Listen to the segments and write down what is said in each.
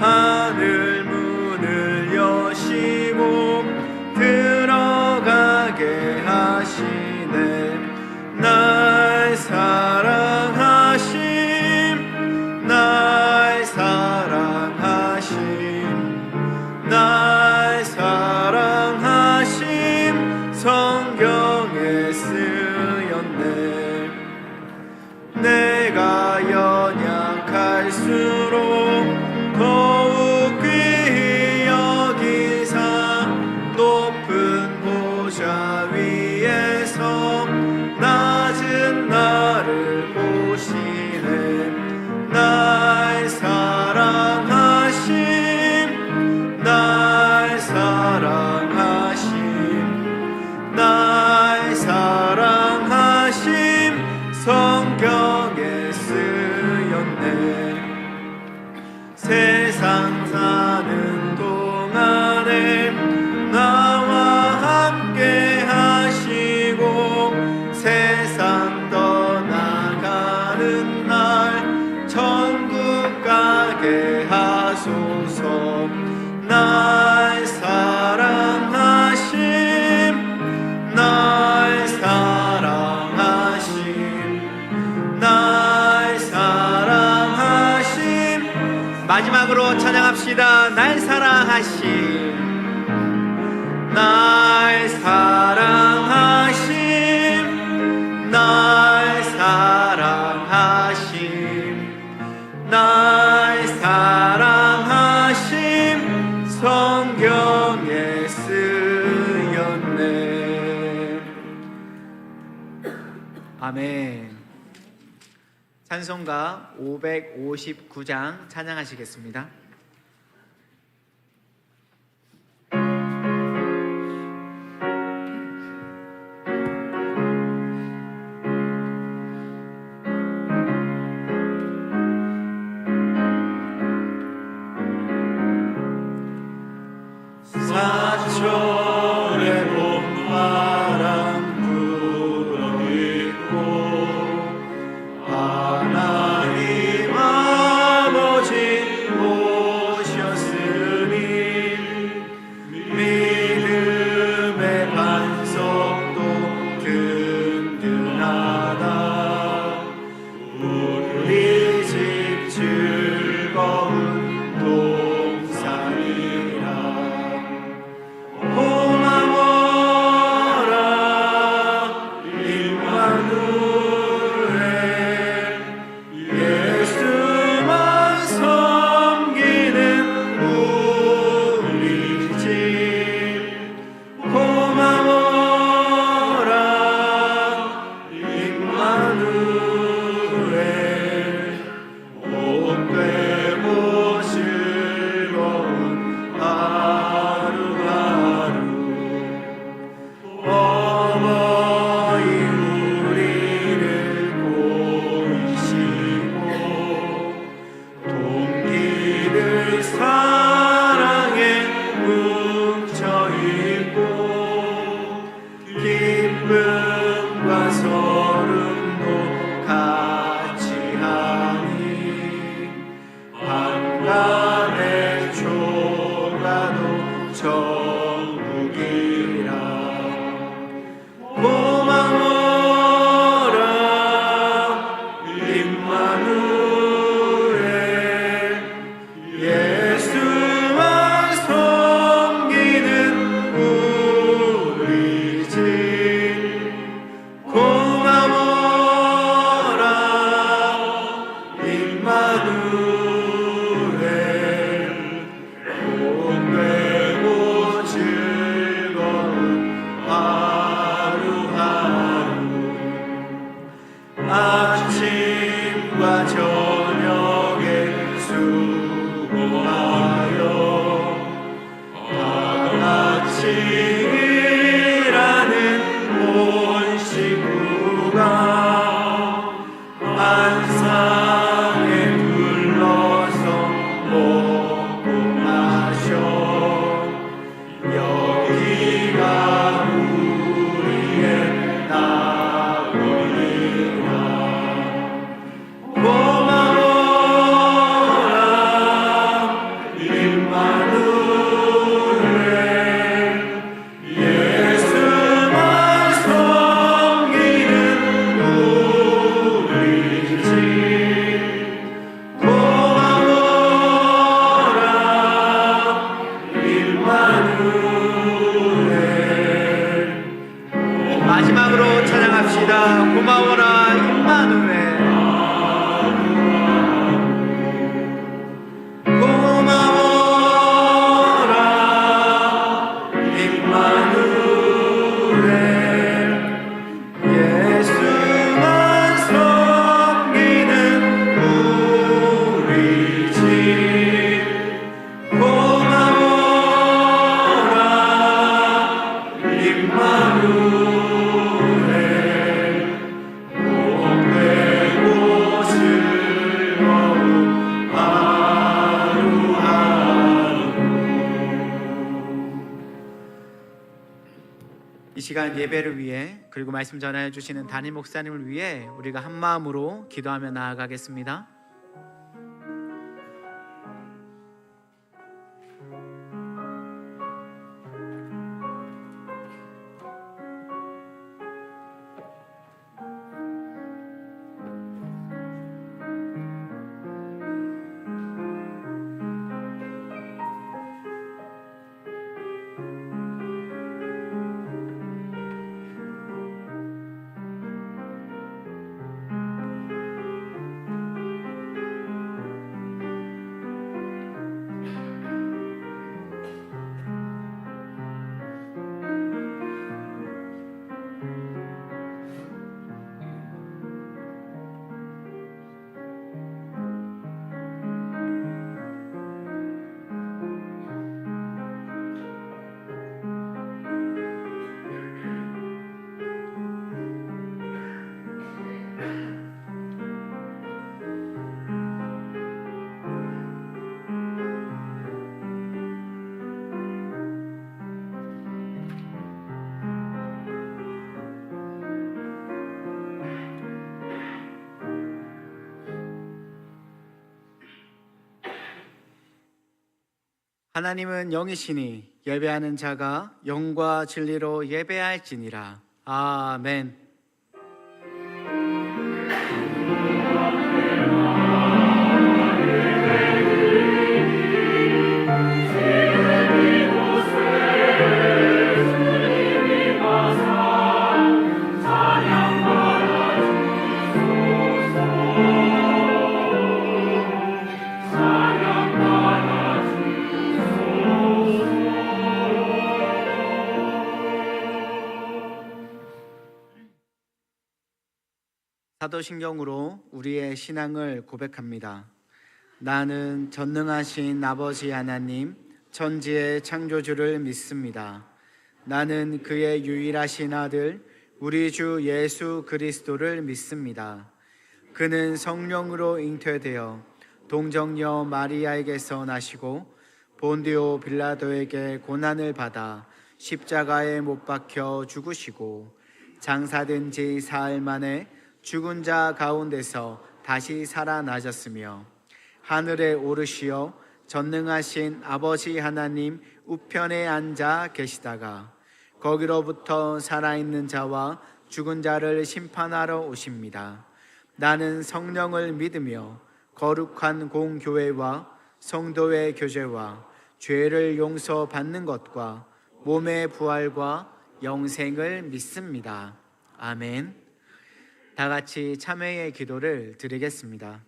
하늘 문을 여시고 들어가게 하시네. 날 사랑하심, 날 사랑하심, 날 사랑하심 성경에 쓰였네. 내가 연약할수록 더욱 귀히 여기사 높은 보좌 위에서 낮은 나를 보시네. 날 사랑하심, 날 사랑하심, 날 사랑하심 성경에 쓰였네. 세상 사는 동안에 나와 함께 하시고 세상 떠나가는 날 천국 가게 하소서. 날 사랑하심, 날 사랑하심, 날 사랑하심. 마지막으로 찬양합시다. 날 사랑하심, 날 사랑하심, 날 사랑하심, 날 사랑하심 성경에 쓰였네. 아멘. 찬송가 559장 찬양하시겠습니다. 사철의 봄바람 불어있고 하나님 아버지 오셨으니 믿음의 반석도 든든하다. 우리 집 즐거운 동산이라. 고마워라 임마누엘, 예수만 섬기는 우리 집. 고마워라 임마누엘, 복되고 즐거운 하루하루. 어머니 우리를 보이시고 동기들 사랑에 뭉쳐있고 기쁨과 서름도 같이 하니 한간의 초가도 천국이라. 고마워라 임마누엘, 예수만 섬기는 우리 집. 고마워라 임마누엘, 복되고 즐거운 하루하루. 아침과 저녁에 수고하여 다같이 일하는 온 식구가 안상에 둘러서 먹고 마셔. 여기가 우리의 나라이라. 고마워라 시간 예배를 위해 그리고 말씀 전하여 주시는 담임 목사님을 위해 우리가 한 마음으로 기도하며 나아가겠습니다. 하나님은 영이시니 예배하는 자가 영과 진리로 예배할지니라. 아멘. 사도신경으로 우리의 신앙을 고백합니다. 나는 전능하신 아버지 하나님, 천지의 창조주를 믿습니다. 나는 그의 유일하신 아들, 우리 주 예수 그리스도를 믿습니다. 그는 성령으로 잉태되어 동정녀 마리아에게서 나시고 본디오 빌라도에게 고난을 받아 십자가에 못 박혀 죽으시고 장사된 지 사흘 만에 죽은 자 가운데서 다시 살아나셨으며 하늘에 오르시어 전능하신 아버지 하나님 우편에 앉아 계시다가 거기로부터 살아있는 자와 죽은 자를 심판하러 오십니다. 나는 성령을 믿으며 거룩한 공교회와 성도의 교제와 죄를 용서받는 것과 몸의 부활과 영생을 믿습니다. 아멘. 다 같이 참회의 기도를 드리겠습니다.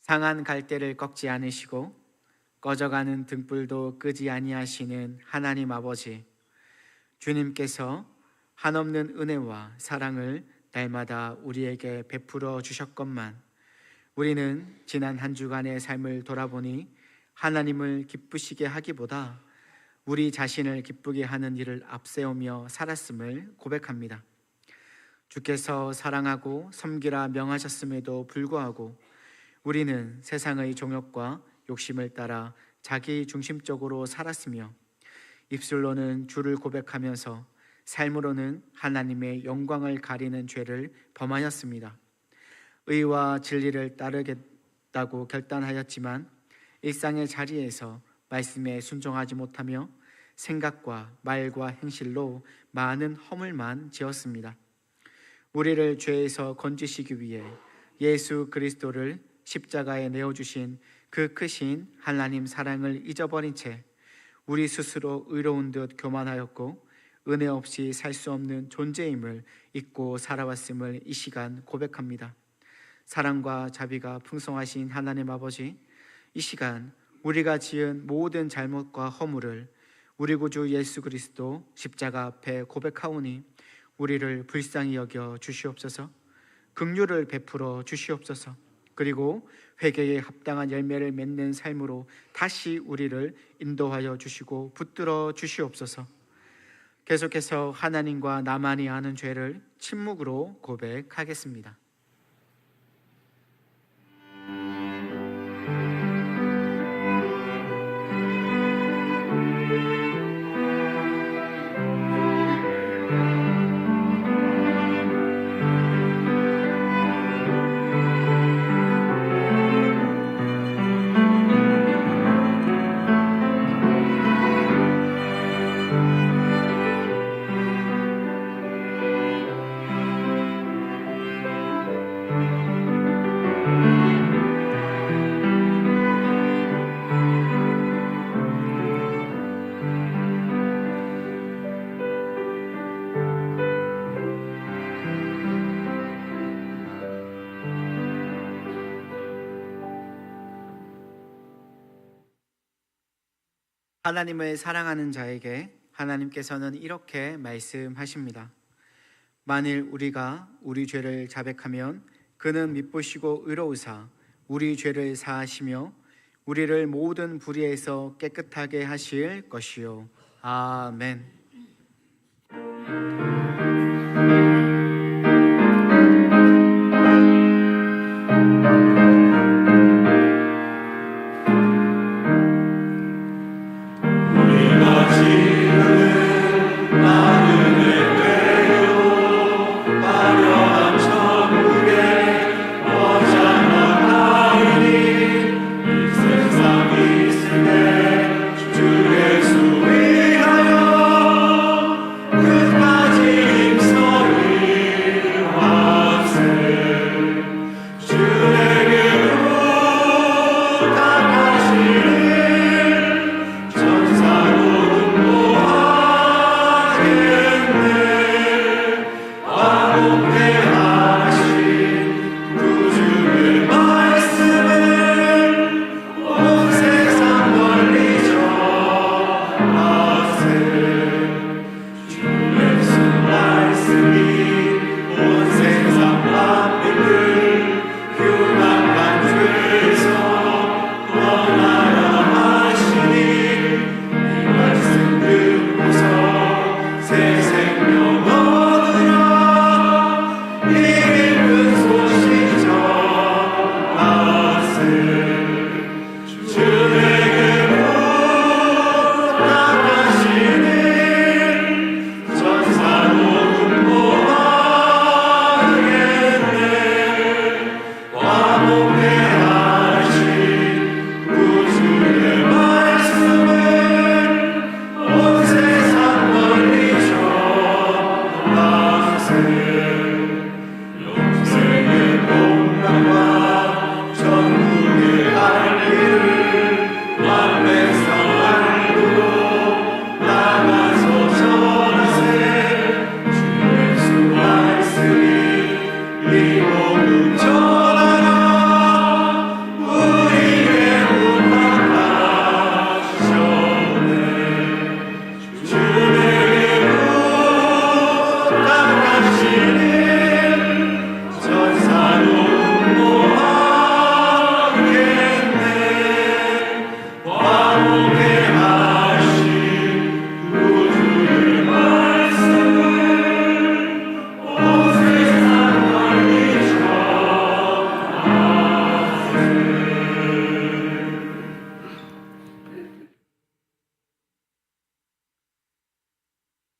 상한 갈대를 꺾지 않으시고 꺼져가는 등불도 끄지 아니하시는 하나님 아버지, 주님께서 한없는 은혜와 사랑을 날마다 우리에게 베풀어 주셨건만 우리는 지난 한 주간의 삶을 돌아보니 하나님을 기쁘시게 하기보다 우리 자신을 기쁘게 하는 일을 앞세우며 살았음을 고백합니다. 주께서 사랑하고 섬기라 명하셨음에도 불구하고 우리는 세상의 종욕과 욕심을 따라 자기 중심적으로 살았으며 입술로는 주를 고백하면서 삶으로는 하나님의 영광을 가리는 죄를 범하였습니다. 의와 진리를 따르겠다고 결단하였지만 일상의 자리에서 말씀에 순종하지 못하며 생각과 말과 행실로 많은 허물만 지었습니다. 우리를 죄에서 건지시기 위해 예수 그리스도를 십자가에 내어주신 그 크신 하나님 사랑을 잊어버린 채 우리 스스로 의로운 듯 교만하였고 은혜 없이 살 수 없는 존재임을 잊고 살아왔음을 이 시간 고백합니다. 사랑과 자비가 풍성하신 하나님 아버지, 이 시간 우리가 지은 모든 잘못과 허물을 우리 구주 예수 그리스도 십자가 앞에 고백하오니 우리를 불쌍히 여겨 주시옵소서. 긍휼을 베풀어 주시옵소서. 그리고 회개에 합당한 열매를 맺는 삶으로 다시 우리를 인도하여 주시고 붙들어 주시옵소서. 계속해서 하나님과 나만이 아는 죄를 침묵으로 고백하겠습니다. 하나님을 사랑하는 자에게 하나님께서는 이렇게 말씀하십니다. 만일 우리가 우리 죄를 자백하면 그는 미쁘시고 의로우사 우리 죄를 사하시며 우리를 모든 불의에서 깨끗하게 하실 것이요. 아멘. 우리가 지르는 나그네 되어 화려한 천국에 머장하나이니 이 세상 있을 때 주 예수 위하여 끝까지 힘써 일하세. 주에게로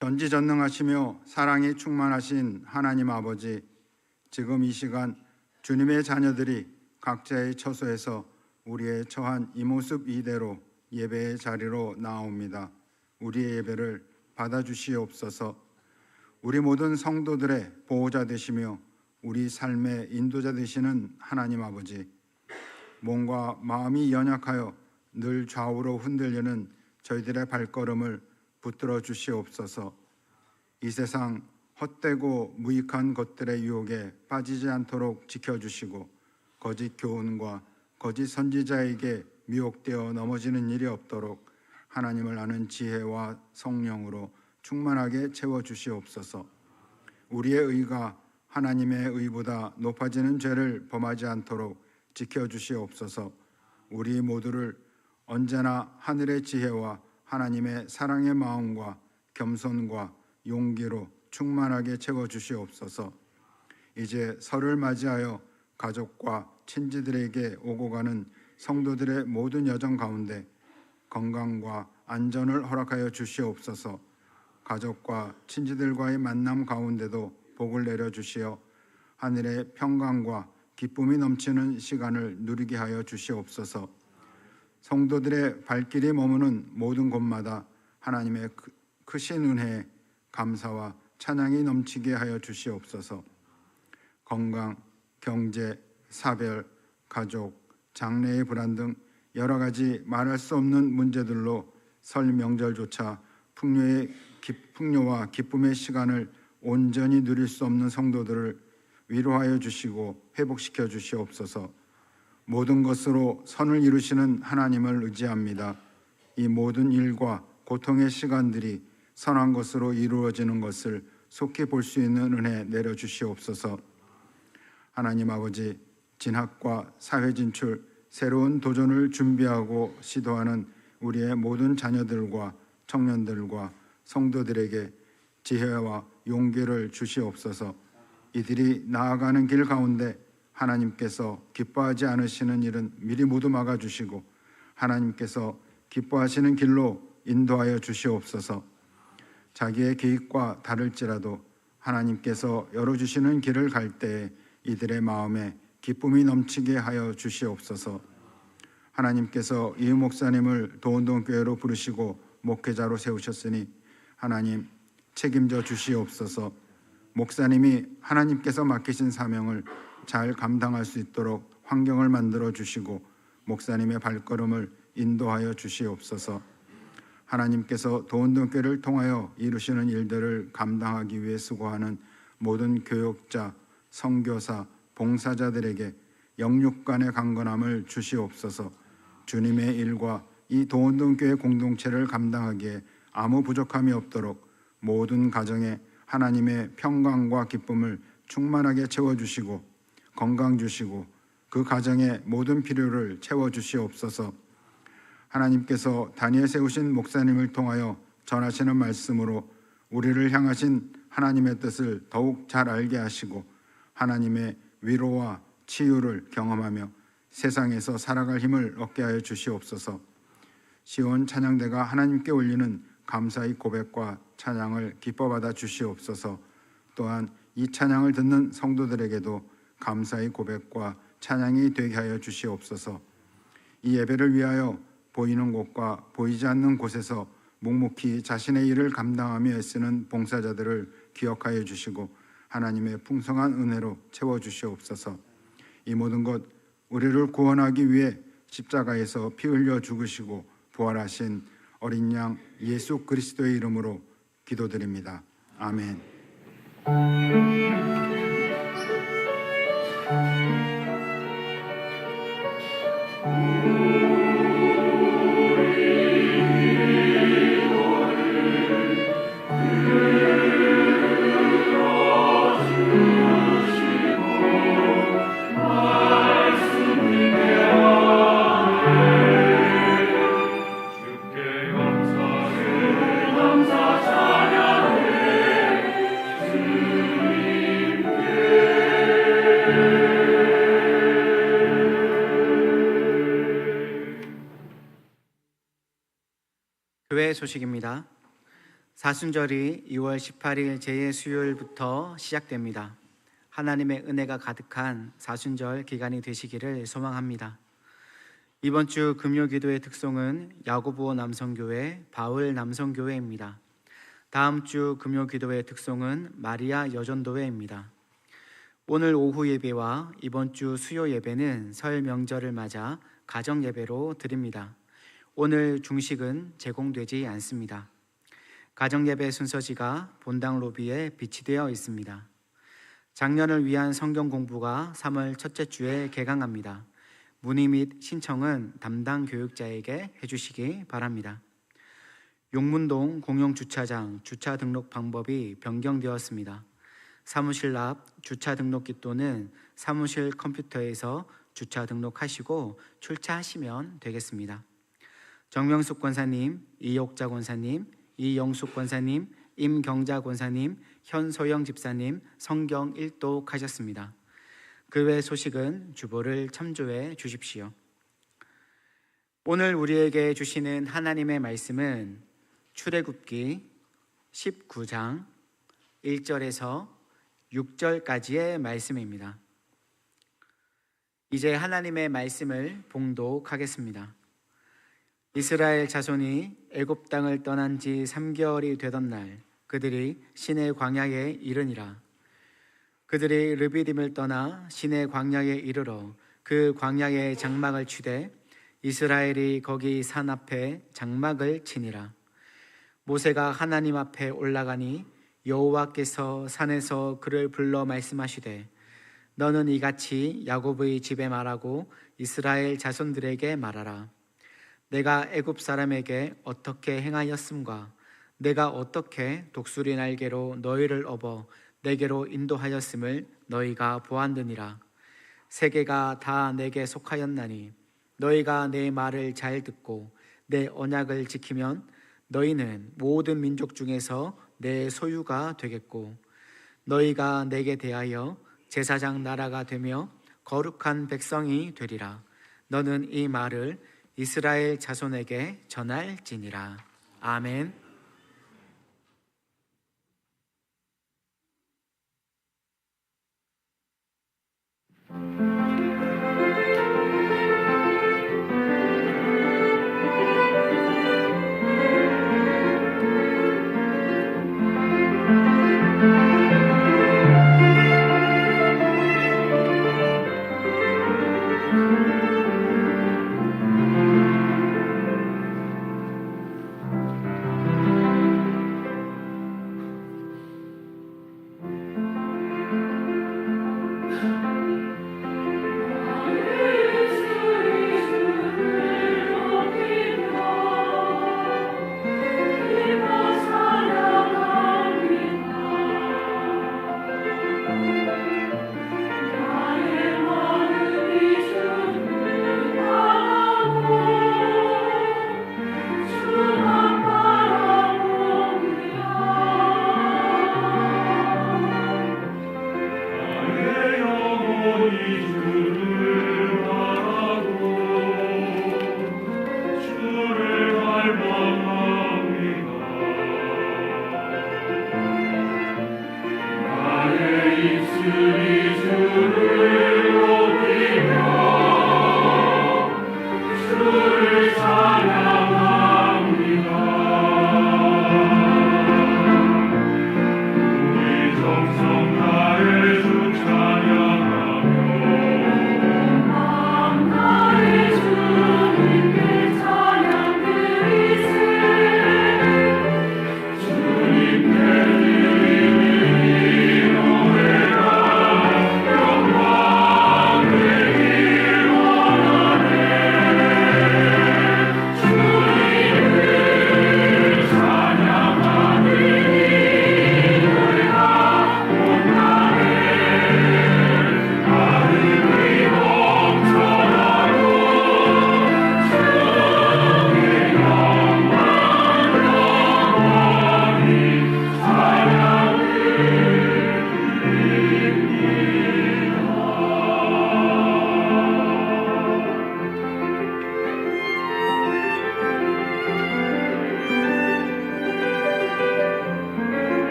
전지전능하시며 사랑이 충만하신 하나님 아버지, 지금 이 시간 주님의 자녀들이 각자의 처소에서 우리의 처한 이 모습 이대로 예배의 자리로 나옵니다. 우리의 예배를 받아주시옵소서. 우리 모든 성도들의 보호자 되시며 우리 삶의 인도자 되시는 하나님 아버지, 몸과 마음이 연약하여 늘 좌우로 흔들리는 저희들의 발걸음을 붙들어 주시옵소서. 이 세상 헛되고 무익한 것들의 유혹에 빠지지 않도록 지켜주시고 거짓 교훈과 거짓 선지자에게 미혹되어 넘어지는 일이 없도록 하나님을 아는 지혜와 성령으로 충만하게 채워주시옵소서. 우리의 의가 하나님의 의보다 높아지는 죄를 범하지 않도록 지켜주시옵소서. 우리 모두를 언제나 하늘의 지혜와 하나님의 사랑의 마음과 겸손과 용기로 충만하게 채워주시옵소서. 이제 설을 맞이하여 가족과 친지들에게 오고 가는 성도들의 모든 여정 가운데 건강과 안전을 허락하여 주시옵소서. 가족과 친지들과의 만남 가운데도 복을 내려주시어 하늘의 평강과 기쁨이 넘치는 시간을 누리게 하여 주시옵소서. 성도들의 발길이 머무는 모든 곳마다 하나님의 크신 은혜에 감사와 찬양이 넘치게 하여 주시옵소서. 건강, 경제, 사별, 가족, 장래의 불안 등 여러 가지 말할 수 없는 문제들로 설 명절조차 풍요와 기쁨의 시간을 온전히 누릴 수 없는 성도들을 위로하여 주시고 회복시켜 주시옵소서. 모든 것으로 선을 이루시는 하나님을 의지합니다. 이 모든 일과 고통의 시간들이 선한 것으로 이루어지는 것을 속히 볼 수 있는 은혜 내려주시옵소서. 하나님 아버지, 진학과 사회 진출, 새로운 도전을 준비하고 시도하는 우리의 모든 자녀들과 청년들과 성도들에게 지혜와 용기를 주시옵소서. 이들이 나아가는 길 가운데 하나님께서 기뻐하지 않으시는 일은 미리 모두 막아주시고 하나님께서 기뻐하시는 길로 인도하여 주시옵소서. 자기의 계획과 다를지라도 하나님께서 열어주시는 길을 갈 때에 이들의 마음에 기쁨이 넘치게 하여 주시옵소서. 하나님께서 이 목사님을 도운동교회로 부르시고 목회자로 세우셨으니 하나님 책임져 주시옵소서. 목사님이 하나님께서 맡기신 사명을 잘 감당할 수 있도록 환경을 만들어 주시고 목사님의 발걸음을 인도하여 주시옵소서. 하나님께서 도운동교회를 통하여 이루시는 일들을 감당하기 위해 수고하는 모든 교역자, 선교사, 봉사자들에게 영육간의 강건함을 주시옵소서. 주님의 일과 이 도운동교회 공동체를 감당하기에 아무 부족함이 없도록 모든 가정에 하나님의 평강과 기쁨을 충만하게 채워주시고 건강 주시고 그 가정의 모든 필요를 채워주시옵소서. 하나님께서 단위에 세우신 목사님을 통하여 전하시는 말씀으로 우리를 향하신 하나님의 뜻을 더욱 잘 알게 하시고 하나님의 위로와 치유를 경험하며 세상에서 살아갈 힘을 얻게 하여 주시옵소서. 시온 찬양대가 하나님께 올리는 감사의 고백과 찬양을 기뻐받아 주시옵소서. 또한 이 찬양을 듣는 성도들에게도 감사의 고백과 찬양이 되게 하여 주시옵소서. 이 예배를 위하여 보이는 곳과 보이지 않는 곳에서 묵묵히 자신의 일을 감당하며 애쓰는 봉사자들을 기억하여 주시고 하나님의 풍성한 은혜로 채워주시옵소서. 이 모든 것 우리를 구원하기 위해 십자가에서 피 흘려 죽으시고 부활하신 어린 양 예수 그리스도의 이름으로 기도드립니다. 아멘. 주께 감사 찬양해 교회 소식입니다. 사순절이 2월 18일 제2수요일부터 시작됩니다. 하나님의 은혜가 가득한 사순절 기간이 되시기를 소망합니다. 이번 주 금요 기도의 특송은 야고보 남성교회, 바울 남성교회입니다. 다음 주 금요 기도의 특송은 마리아 여전도회입니다. 오늘 오후 예배와 이번 주 수요 예배는 설 명절을 맞아 가정 예배로 드립니다. 오늘 중식은 제공되지 않습니다. 가정 예배 순서지가 본당 로비에 비치되어 있습니다. 작년을 위한 성경 공부가 3월 첫째 주에 개강합니다. 문의 및 신청은 담당 교육자에게 해주시기 바랍니다. 용문동 공용주차장 주차 등록 방법이 변경되었습니다. 사무실 앞 주차 등록기 또는 사무실 컴퓨터에서 주차 등록하시고 출차하시면 되겠습니다. 정명숙 권사님, 이옥자 권사님, 이영숙 권사님, 임경자 권사님, 현소영 집사님 성경 일독하셨습니다. 그 외 소식은 주보를 참조해 주십시오. 오늘 우리에게 주시는 하나님의 말씀은 출애굽기 19장 1절에서 6절까지의 말씀입니다. 이제 하나님의 말씀을 봉독하겠습니다. 이스라엘 자손이 애굽 땅을 떠난 지 3개월이 되던 날 그들이 시내 광야에 이르니라. 그들이 르비딤을 떠나 시내 광야에 이르러 그 광야에 장막을 치되 이스라엘이 거기 산 앞에 장막을 치니라. 모세가 하나님 앞에 올라가니 여호와께서 산에서 그를 불러 말씀하시되 너는 이같이 야곱의 집에 말하고 이스라엘 자손들에게 말하라. 내가 애굽 사람에게 어떻게 행하였음과 내가 어떻게 독수리 날개로 너희를 업어 내게로 인도하였음을 너희가 보았느니라. 세계가 다 내게 속하였나니 너희가 내 말을 잘 듣고 내 언약을 지키면 너희는 모든 민족 중에서 내 소유가 되겠고 너희가 내게 대하여 제사장 나라가 되며 거룩한 백성이 되리라. 너는 이 말을 이스라엘 자손에게 전할지니라. 아멘.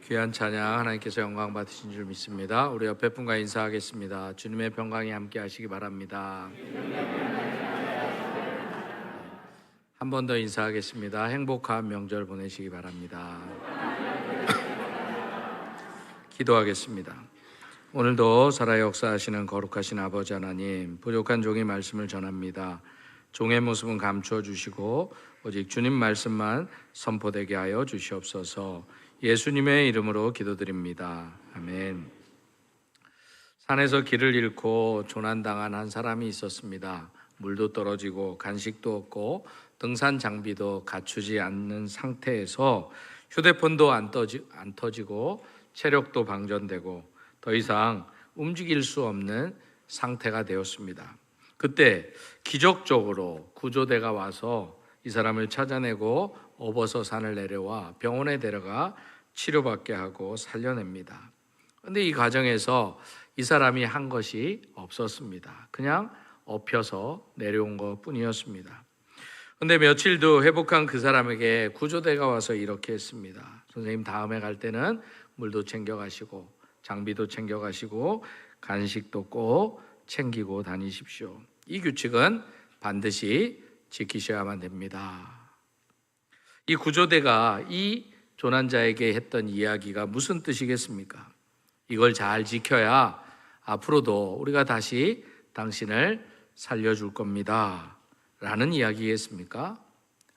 귀한 찬양 하나님께서 영광 받으신 줄 믿습니다. 우리 옆에 분과 인사하겠습니다. 주님의 평강이 함께 하시기 바랍니다. 한 번 더 인사하겠습니다. 행복한 명절 보내시기 바랍니다. 기도하겠습니다. 오늘도 살아 역사하시는 거룩하신 아버지 하나님, 부족한 종의 말씀을 전합니다. 종의 모습은 감추어 주시고 오직 주님 말씀만 선포되게 하여 주시옵소서. 예수님의 이름으로 기도드립니다. 아멘. 산에서 길을 잃고 조난당한 한 사람이 있었습니다. 물도 떨어지고 간식도 없고 등산 장비도 갖추지 않는 상태에서 휴대폰도 안 터지고 체력도 방전되고 더 이상 움직일 수 없는 상태가 되었습니다. 그때 기적적으로 구조대가 와서 이 사람을 찾아내고 업어서 산을 내려와 병원에 데려가 치료받게 하고 살려냅니다. 그런데 이 과정에서 이 사람이 한 것이 없었습니다. 그냥 업혀서 내려온 것 뿐이었습니다. 그런데 며칠 후 회복한 그 사람에게 구조대가 와서 이렇게 했습니다. 선생님, 다음에 갈 때는 물도 챙겨가시고 장비도 챙겨가시고 간식도 꼭 챙기고 다니십시오. 이 규칙은 반드시 지키셔야만 됩니다. 이 구조대가 이 조난자에게 했던 이야기가 무슨 뜻이겠습니까? 이걸 잘 지켜야 앞으로도 우리가 다시 당신을 살려줄 겁니다 라는 이야기겠습니까?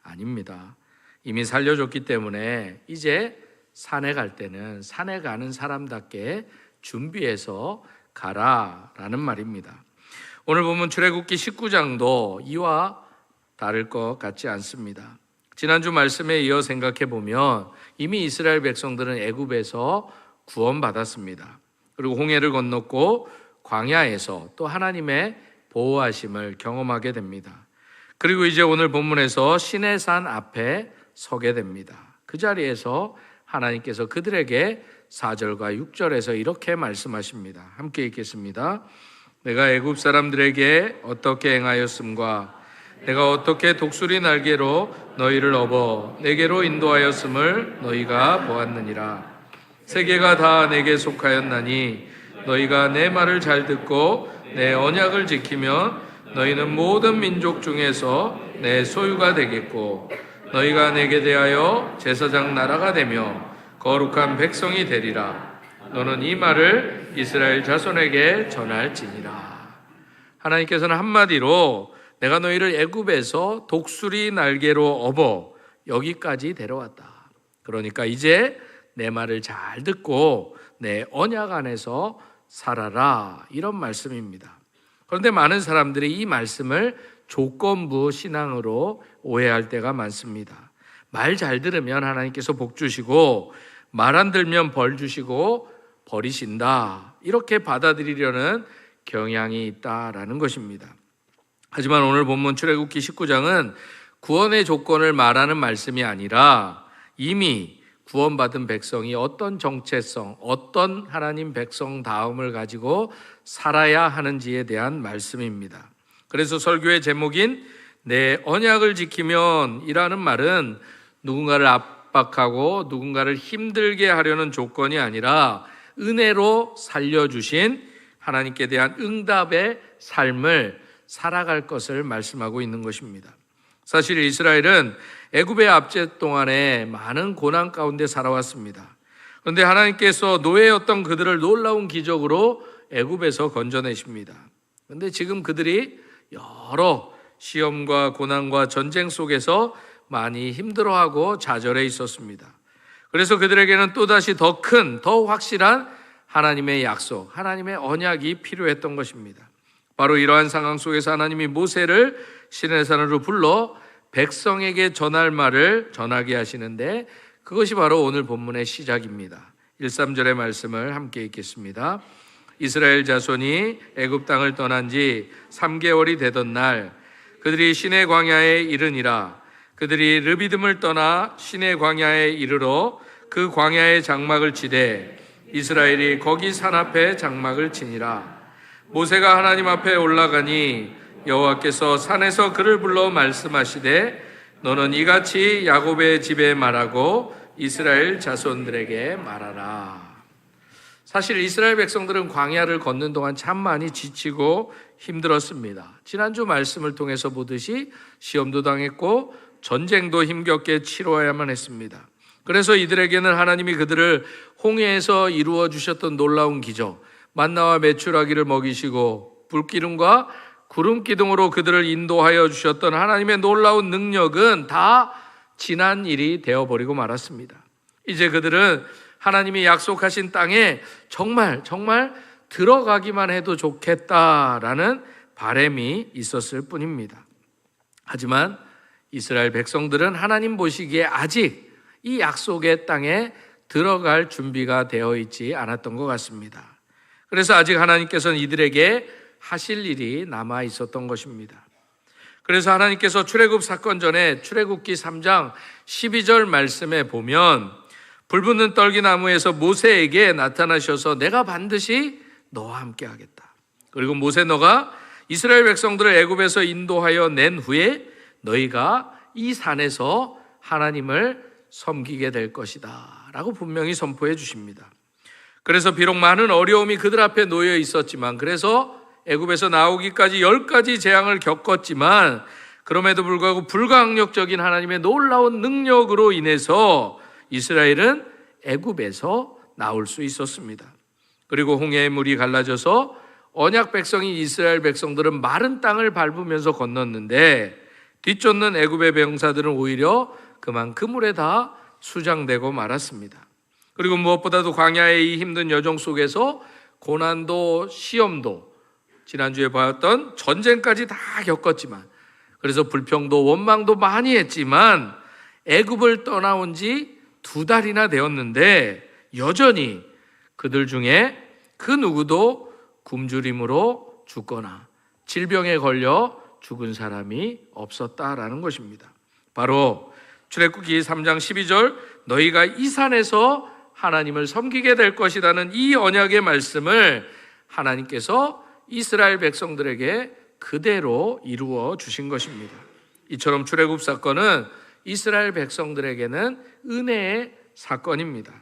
아닙니다. 이미 살려줬기 때문에 이제 산에 갈 때는 산에 가는 사람답게 준비해서 가라라는 말입니다. 오늘 보면 출애굽기 19장도 이와 다를 것 같지 않습니다. 지난주 말씀에 이어 생각해 보면 이미 이스라엘 백성들은 애굽에서 구원받았습니다. 그리고 홍해를 건넜고 광야에서 또 하나님의 보호하심을 경험하게 됩니다. 그리고 이제 오늘 본문에서 시내산 앞에 서게 됩니다. 그 자리에서 하나님께서 그들에게 4절과 6절에서 이렇게 말씀하십니다. 함께 읽겠습니다. 내가 애굽 사람들에게 어떻게 행하였음과 내가 어떻게 독수리 날개로 너희를 업어 내게로 인도하였음을 너희가 보았느니라. 세계가 다 내게 속하였나니 너희가 내 말을 잘 듣고 내 언약을 지키면 너희는 모든 민족 중에서 내 소유가 되겠고 너희가 내게 대하여 제사장 나라가 되며 거룩한 백성이 되리라. 너는 이 말을 이스라엘 자손에게 전할지니라. 하나님께서는 한마디로 내가 너희를 애굽에서 독수리 날개로 업어 여기까지 데려왔다. 그러니까 이제 내 말을 잘 듣고 내 언약 안에서 살아라, 이런 말씀입니다. 그런데 많은 사람들이 이 말씀을 조건부 신앙으로 오해할 때가 많습니다. 말 잘 들으면 하나님께서 복 주시고 말 안 들면 벌 주시고 버리신다, 이렇게 받아들이려는 경향이 있다라는 것입니다. 하지만 오늘 본문 출애굽기 19장은 구원의 조건을 말하는 말씀이 아니라 이미 구원받은 백성이 어떤 정체성, 어떤 하나님 백성 다움을 가지고 살아야 하는지에 대한 말씀입니다. 그래서 설교의 제목인 내 언약을 지키면 이라는 말은 누군가를 압박하고 누군가를 힘들게 하려는 조건이 아니라 은혜로 살려주신 하나님께 대한 응답의 삶을 살아갈 것을 말씀하고 있는 것입니다. 사실 이스라엘은 애굽의 압제 동안에 많은 고난 가운데 살아왔습니다. 그런데 하나님께서 노예였던 그들을 놀라운 기적으로 애굽에서 건져내십니다. 그런데 지금 그들이 여러 시험과 고난과 전쟁 속에서 많이 힘들어하고 좌절해 있었습니다. 그래서 그들에게는 또다시 더 큰, 더 확실한 하나님의 약속, 하나님의 언약이 필요했던 것입니다. 바로 이러한 상황 속에서 하나님이 모세를 시내산으로 불러 백성에게 전할 말을 전하게 하시는데 그것이 바로 오늘 본문의 시작입니다. 1, 3절의 말씀을 함께 읽겠습니다. 이스라엘 자손이 애굽 땅을 떠난 지 3개월이 되던 날 그들이 시내 광야에 이르니라. 그들이 르비딤을 떠나 시내 광야에 이르러 그 광야의 장막을 치되 이스라엘이 거기 산 앞에 장막을 치니라. 모세가 하나님 앞에 올라가니 여호와께서 산에서 그를 불러 말씀하시되 너는 이같이 야곱의 집에 말하고 이스라엘 자손들에게 말하라. 사실 이스라엘 백성들은 광야를 걷는 동안 참 많이 지치고 힘들었습니다. 지난주 말씀을 통해서 보듯이 시험도 당했고 전쟁도 힘겹게 치러야만 했습니다. 그래서 이들에게는 하나님이 그들을 홍해에서 이루어 주셨던 놀라운 기적, 만나와 메추라기를 먹이시고 불기둥과 구름 기둥으로 그들을 인도하여 주셨던 하나님의 놀라운 능력은 다 지난 일이 되어버리고 말았습니다. 이제 그들은 하나님이 약속하신 땅에 정말 들어가기만 해도 좋겠다라는 바람이 있었을 뿐입니다. 하지만 이스라엘 백성들은 하나님 보시기에 아직 이 약속의 땅에 들어갈 준비가 되어 있지 않았던 것 같습니다. 그래서 아직 하나님께서는 이들에게 하실 일이 남아 있었던 것입니다. 그래서 하나님께서 출애굽 사건 전에 출애굽기 3장 12절 말씀에 보면 불붙는 떨기나무에서 모세에게 나타나셔서 내가 반드시 너와 함께 하겠다. 그리고 모세 너가 이스라엘 백성들을 애굽에서 인도하여 낸 후에 너희가 이 산에서 하나님을 섬기게 될 것이다 라고 분명히 선포해 주십니다. 그래서 비록 많은 어려움이 그들 앞에 놓여 있었지만, 그래서 애굽에서 나오기까지 10가지 재앙을 겪었지만, 그럼에도 불구하고 불가항력적인 하나님의 놀라운 능력으로 인해서 이스라엘은 애굽에서 나올 수 있었습니다. 그리고 홍해의 물이 갈라져서 언약 백성인 이스라엘 백성들은 마른 땅을 밟으면서 건넜는데, 뒤쫓는 애굽의 병사들은 오히려 그만 그 물에 다 수장되고 말았습니다. 그리고 무엇보다도 광야의 이 힘든 여정 속에서 고난도 시험도 지난주에 봤던 전쟁까지 다 겪었지만, 그래서 불평도 원망도 많이 했지만 애굽을 떠나온 지 2달이나 되었는데 여전히 그들 중에 그 누구도 굶주림으로 죽거나 질병에 걸려 죽은 사람이 없었다라는 것입니다. 바로 출애굽기 3장 12절 너희가 이 산에서 하나님을 섬기게 될 것이라는 이 언약의 말씀을 하나님께서 이스라엘 백성들에게 그대로 이루어 주신 것입니다. 이처럼 출애굽 사건은 이스라엘 백성들에게는 은혜의 사건입니다.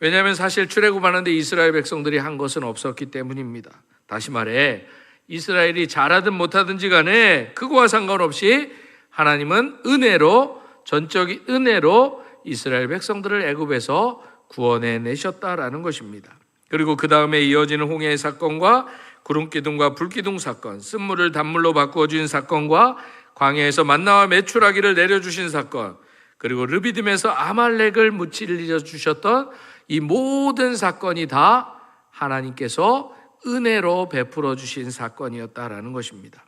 왜냐하면 사실 출애굽하는데 이스라엘 백성들이 한 것은 없었기 때문입니다. 다시 말해 이스라엘이 잘하든 못하든지 간에 그거와 상관없이 하나님은 은혜로, 전적인 은혜로 이스라엘 백성들을 애굽에서 구원해 내셨다라는 것입니다. 그리고 그 다음에 이어지는 홍해의 사건과 구름기둥과 불기둥 사건, 쓴물을 단물로 바꾸어 주신 사건과 광야에서 만나와 메추라기를 내려주신 사건, 그리고 르비딤에서 아말렉을 무찔러 주셨던 이 모든 사건이 다 하나님께서 은혜로 베풀어 주신 사건이었다라는 것입니다.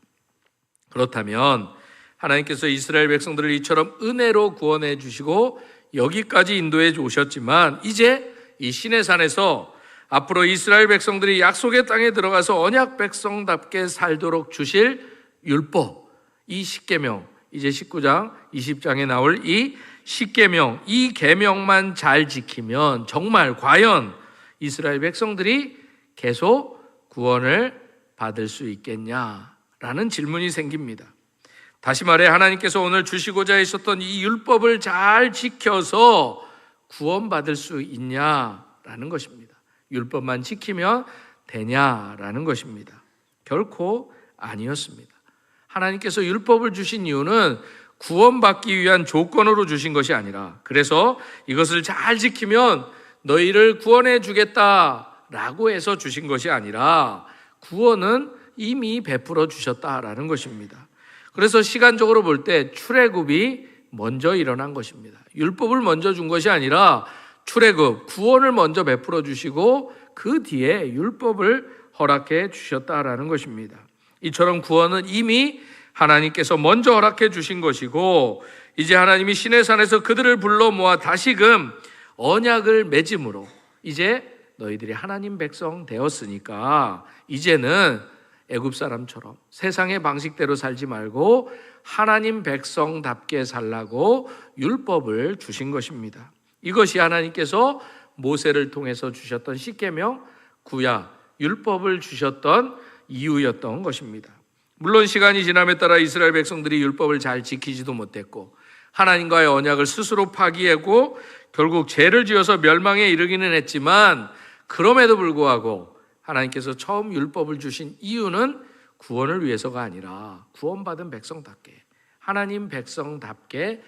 그렇다면 하나님께서 이스라엘 백성들을 이처럼 은혜로 구원해 주시고 여기까지 인도해 오셨지만, 이제 이 시내산에서 앞으로 이스라엘 백성들이 약속의 땅에 들어가서 언약 백성답게 살도록 주실 율법, 이 십계명, 이제 19장 20장에 나올 이 십계명, 이 계명만 잘 지키면 정말 과연 이스라엘 백성들이 계속 구원을 받을 수 있겠냐라는 질문이 생깁니다. 다시 말해 하나님께서 오늘 주시고자 하셨던 이 율법을 잘 지켜서 구원받을 수 있냐라는 것입니다. 율법만 지키면 되냐라는 것입니다. 결코 아니었습니다. 하나님께서 율법을 주신 이유는 구원받기 위한 조건으로 주신 것이 아니라, 그래서 이것을 잘 지키면 너희를 구원해 주겠다라고 해서 주신 것이 아니라 구원은 이미 베풀어 주셨다라는 것입니다. 그래서 시간적으로 볼 때 출애굽이 먼저 일어난 것입니다. 율법을 먼저 준 것이 아니라 출애굽, 구원을 먼저 베풀어 주시고 그 뒤에 율법을 허락해 주셨다라는 것입니다. 이처럼 구원은 이미 하나님께서 먼저 허락해 주신 것이고, 이제 하나님이 시내산에서 그들을 불러 모아 다시금 언약을 맺음으로 이제 너희들이 하나님 백성 되었으니까 이제는 애굽 사람처럼 세상의 방식대로 살지 말고 하나님 백성답게 살라고 율법을 주신 것입니다. 이것이 하나님께서 모세를 통해서 주셨던 십계명, 구약, 율법을 주셨던 이유였던 것입니다. 물론 시간이 지남에 따라 이스라엘 백성들이 율법을 잘 지키지도 못했고 하나님과의 언약을 스스로 파기하고 결국 죄를 지어서 멸망에 이르기는 했지만 그럼에도 불구하고 하나님께서 처음 율법을 주신 이유는 구원을 위해서가 아니라 구원받은 백성답게, 하나님 백성답게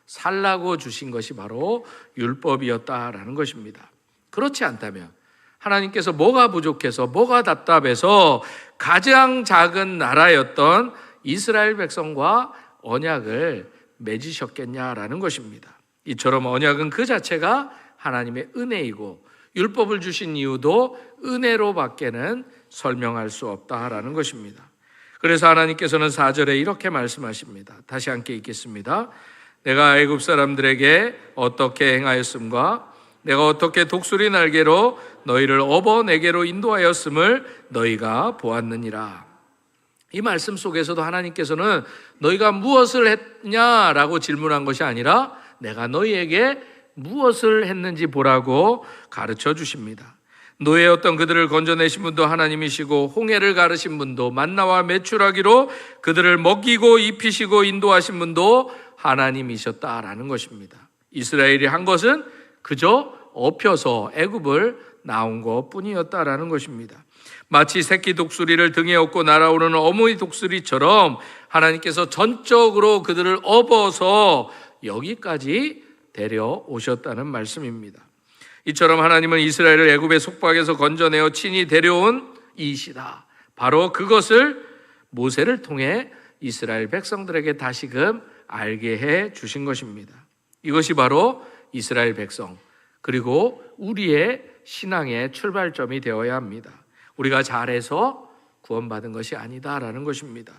살라고 주신 것이 바로 율법이었다라는 것입니다. 그렇지 않다면 하나님께서 뭐가 부족해서, 뭐가 답답해서 가장 작은 나라였던 이스라엘 백성과 언약을 맺으셨겠냐라는 것입니다. 이처럼 언약은 그 자체가 하나님의 은혜이고 율법을 주신 이유도 은혜로 밖에는 설명할 수 없다라는 것입니다. 그래서 하나님께서는 4절에 이렇게 말씀하십니다. 다시 함께 읽겠습니다. 내가 애굽 사람들에게 어떻게 행하였음과 내가 어떻게 독수리 날개로 너희를 업어 내게로 인도하였음을 너희가 보았느니라. 이 말씀 속에서도 하나님께서는 너희가 무엇을 했냐라고 질문한 것이 아니라 내가 너희에게 무엇을 했는지 보라고 가르쳐 주십니다. 노예였던 그들을 건져내신 분도 하나님이시고 홍해를 가르신 분도 만나와 메추라기로 그들을 먹이고 입히시고 인도하신 분도 하나님이셨다라는 것입니다. 이스라엘이 한 것은 그저 업혀서 애굽을 나온 것뿐이었다라는 것입니다. 마치 새끼 독수리를 등에 업고 날아오르는 어머니 독수리처럼 하나님께서 전적으로 그들을 업어서 여기까지 데려오셨다는 말씀입니다. 이처럼 하나님은 이스라엘을 애굽의 속박에서 건져내어 친히 데려온 이시다. 바로 그것을 모세를 통해 이스라엘 백성들에게 다시금 알게 해 주신 것입니다. 이것이 바로 이스라엘 백성, 그리고 우리의 신앙의 출발점이 되어야 합니다. 우리가 잘해서 구원받은 것이 아니다라는 것입니다.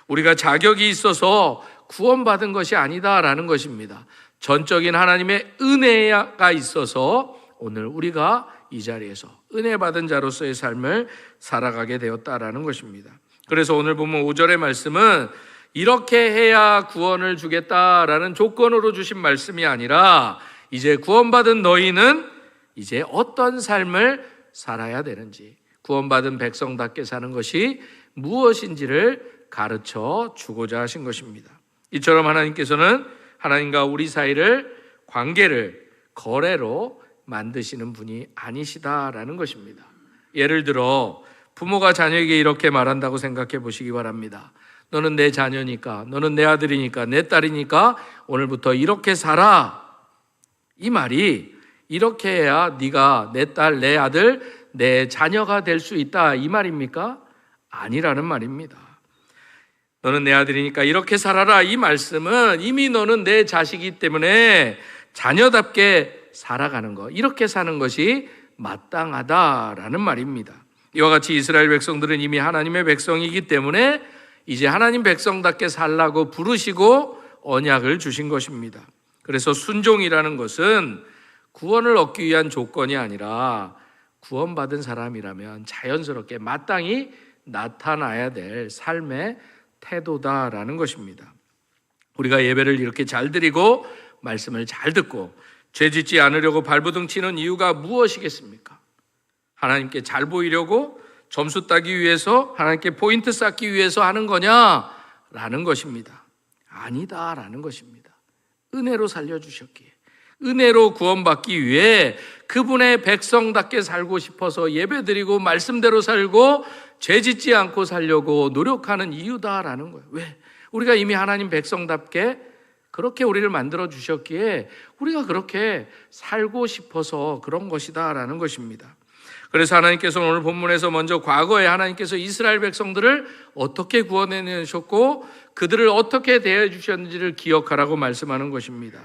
우리가 자격이 있어서 구원받은 것이 아니다라는 것입니다. 전적인 하나님의 은혜가 있어서 오늘 우리가 이 자리에서 은혜 받은 자로서의 삶을 살아가게 되었다라는 것입니다. 그래서 오늘 보면 5절의 말씀은 이렇게 해야 구원을 주겠다라는 조건으로 주신 말씀이 아니라 이제 구원받은 너희는 이제 어떤 삶을 살아야 되는지, 구원받은 백성답게 사는 것이 무엇인지를 가르쳐 주고자 하신 것입니다. 이처럼 하나님께서는 하나님과 우리 사이를 관계를 거래로 만드시는 분이 아니시다라는 것입니다. 예를 들어 부모가 자녀에게 이렇게 말한다고 생각해 보시기 바랍니다. 너는 내 자녀니까, 너는 내 아들이니까, 내 딸이니까 오늘부터 이렇게 살아. 이 말이 이렇게 해야 네가 내 딸, 내 아들, 내 자녀가 될 수 있다 이 말입니까? 아니라는 말입니다. 너는 내 아들이니까 이렇게 살아라 이 말씀은 이미 너는 내 자식이기 때문에 자녀답게 살아가는 것, 이렇게 사는 것이 마땅하다라는 말입니다. 이와 같이 이스라엘 백성들은 이미 하나님의 백성이기 때문에 이제 하나님 백성답게 살라고 부르시고 언약을 주신 것입니다. 그래서 순종이라는 것은 구원을 얻기 위한 조건이 아니라 구원받은 사람이라면 자연스럽게 마땅히 나타나야 될 삶의 태도다라는 것입니다. 우리가 예배를 이렇게 잘 드리고 말씀을 잘 듣고 죄짓지 않으려고 발버둥 치는 이유가 무엇이겠습니까? 하나님께 잘 보이려고, 점수 따기 위해서, 하나님께 포인트 쌓기 위해서 하는 거냐라는 것입니다. 아니다라는 것입니다. 은혜로 살려주셨기에, 은혜로 구원받기 위해 그분의 백성답게 살고 싶어서 예배드리고 말씀대로 살고 죄짓지 않고 살려고 노력하는 이유다라는 거예요. 왜? 우리가 이미 하나님 백성답게 그렇게 우리를 만들어 주셨기에 우리가 그렇게 살고 싶어서 그런 것이다라는 것입니다. 그래서 하나님께서 오늘 본문에서 먼저 과거에 하나님께서 이스라엘 백성들을 어떻게 구원해내셨고 그들을 어떻게 대해 주셨는지를 기억하라고 말씀하는 것입니다.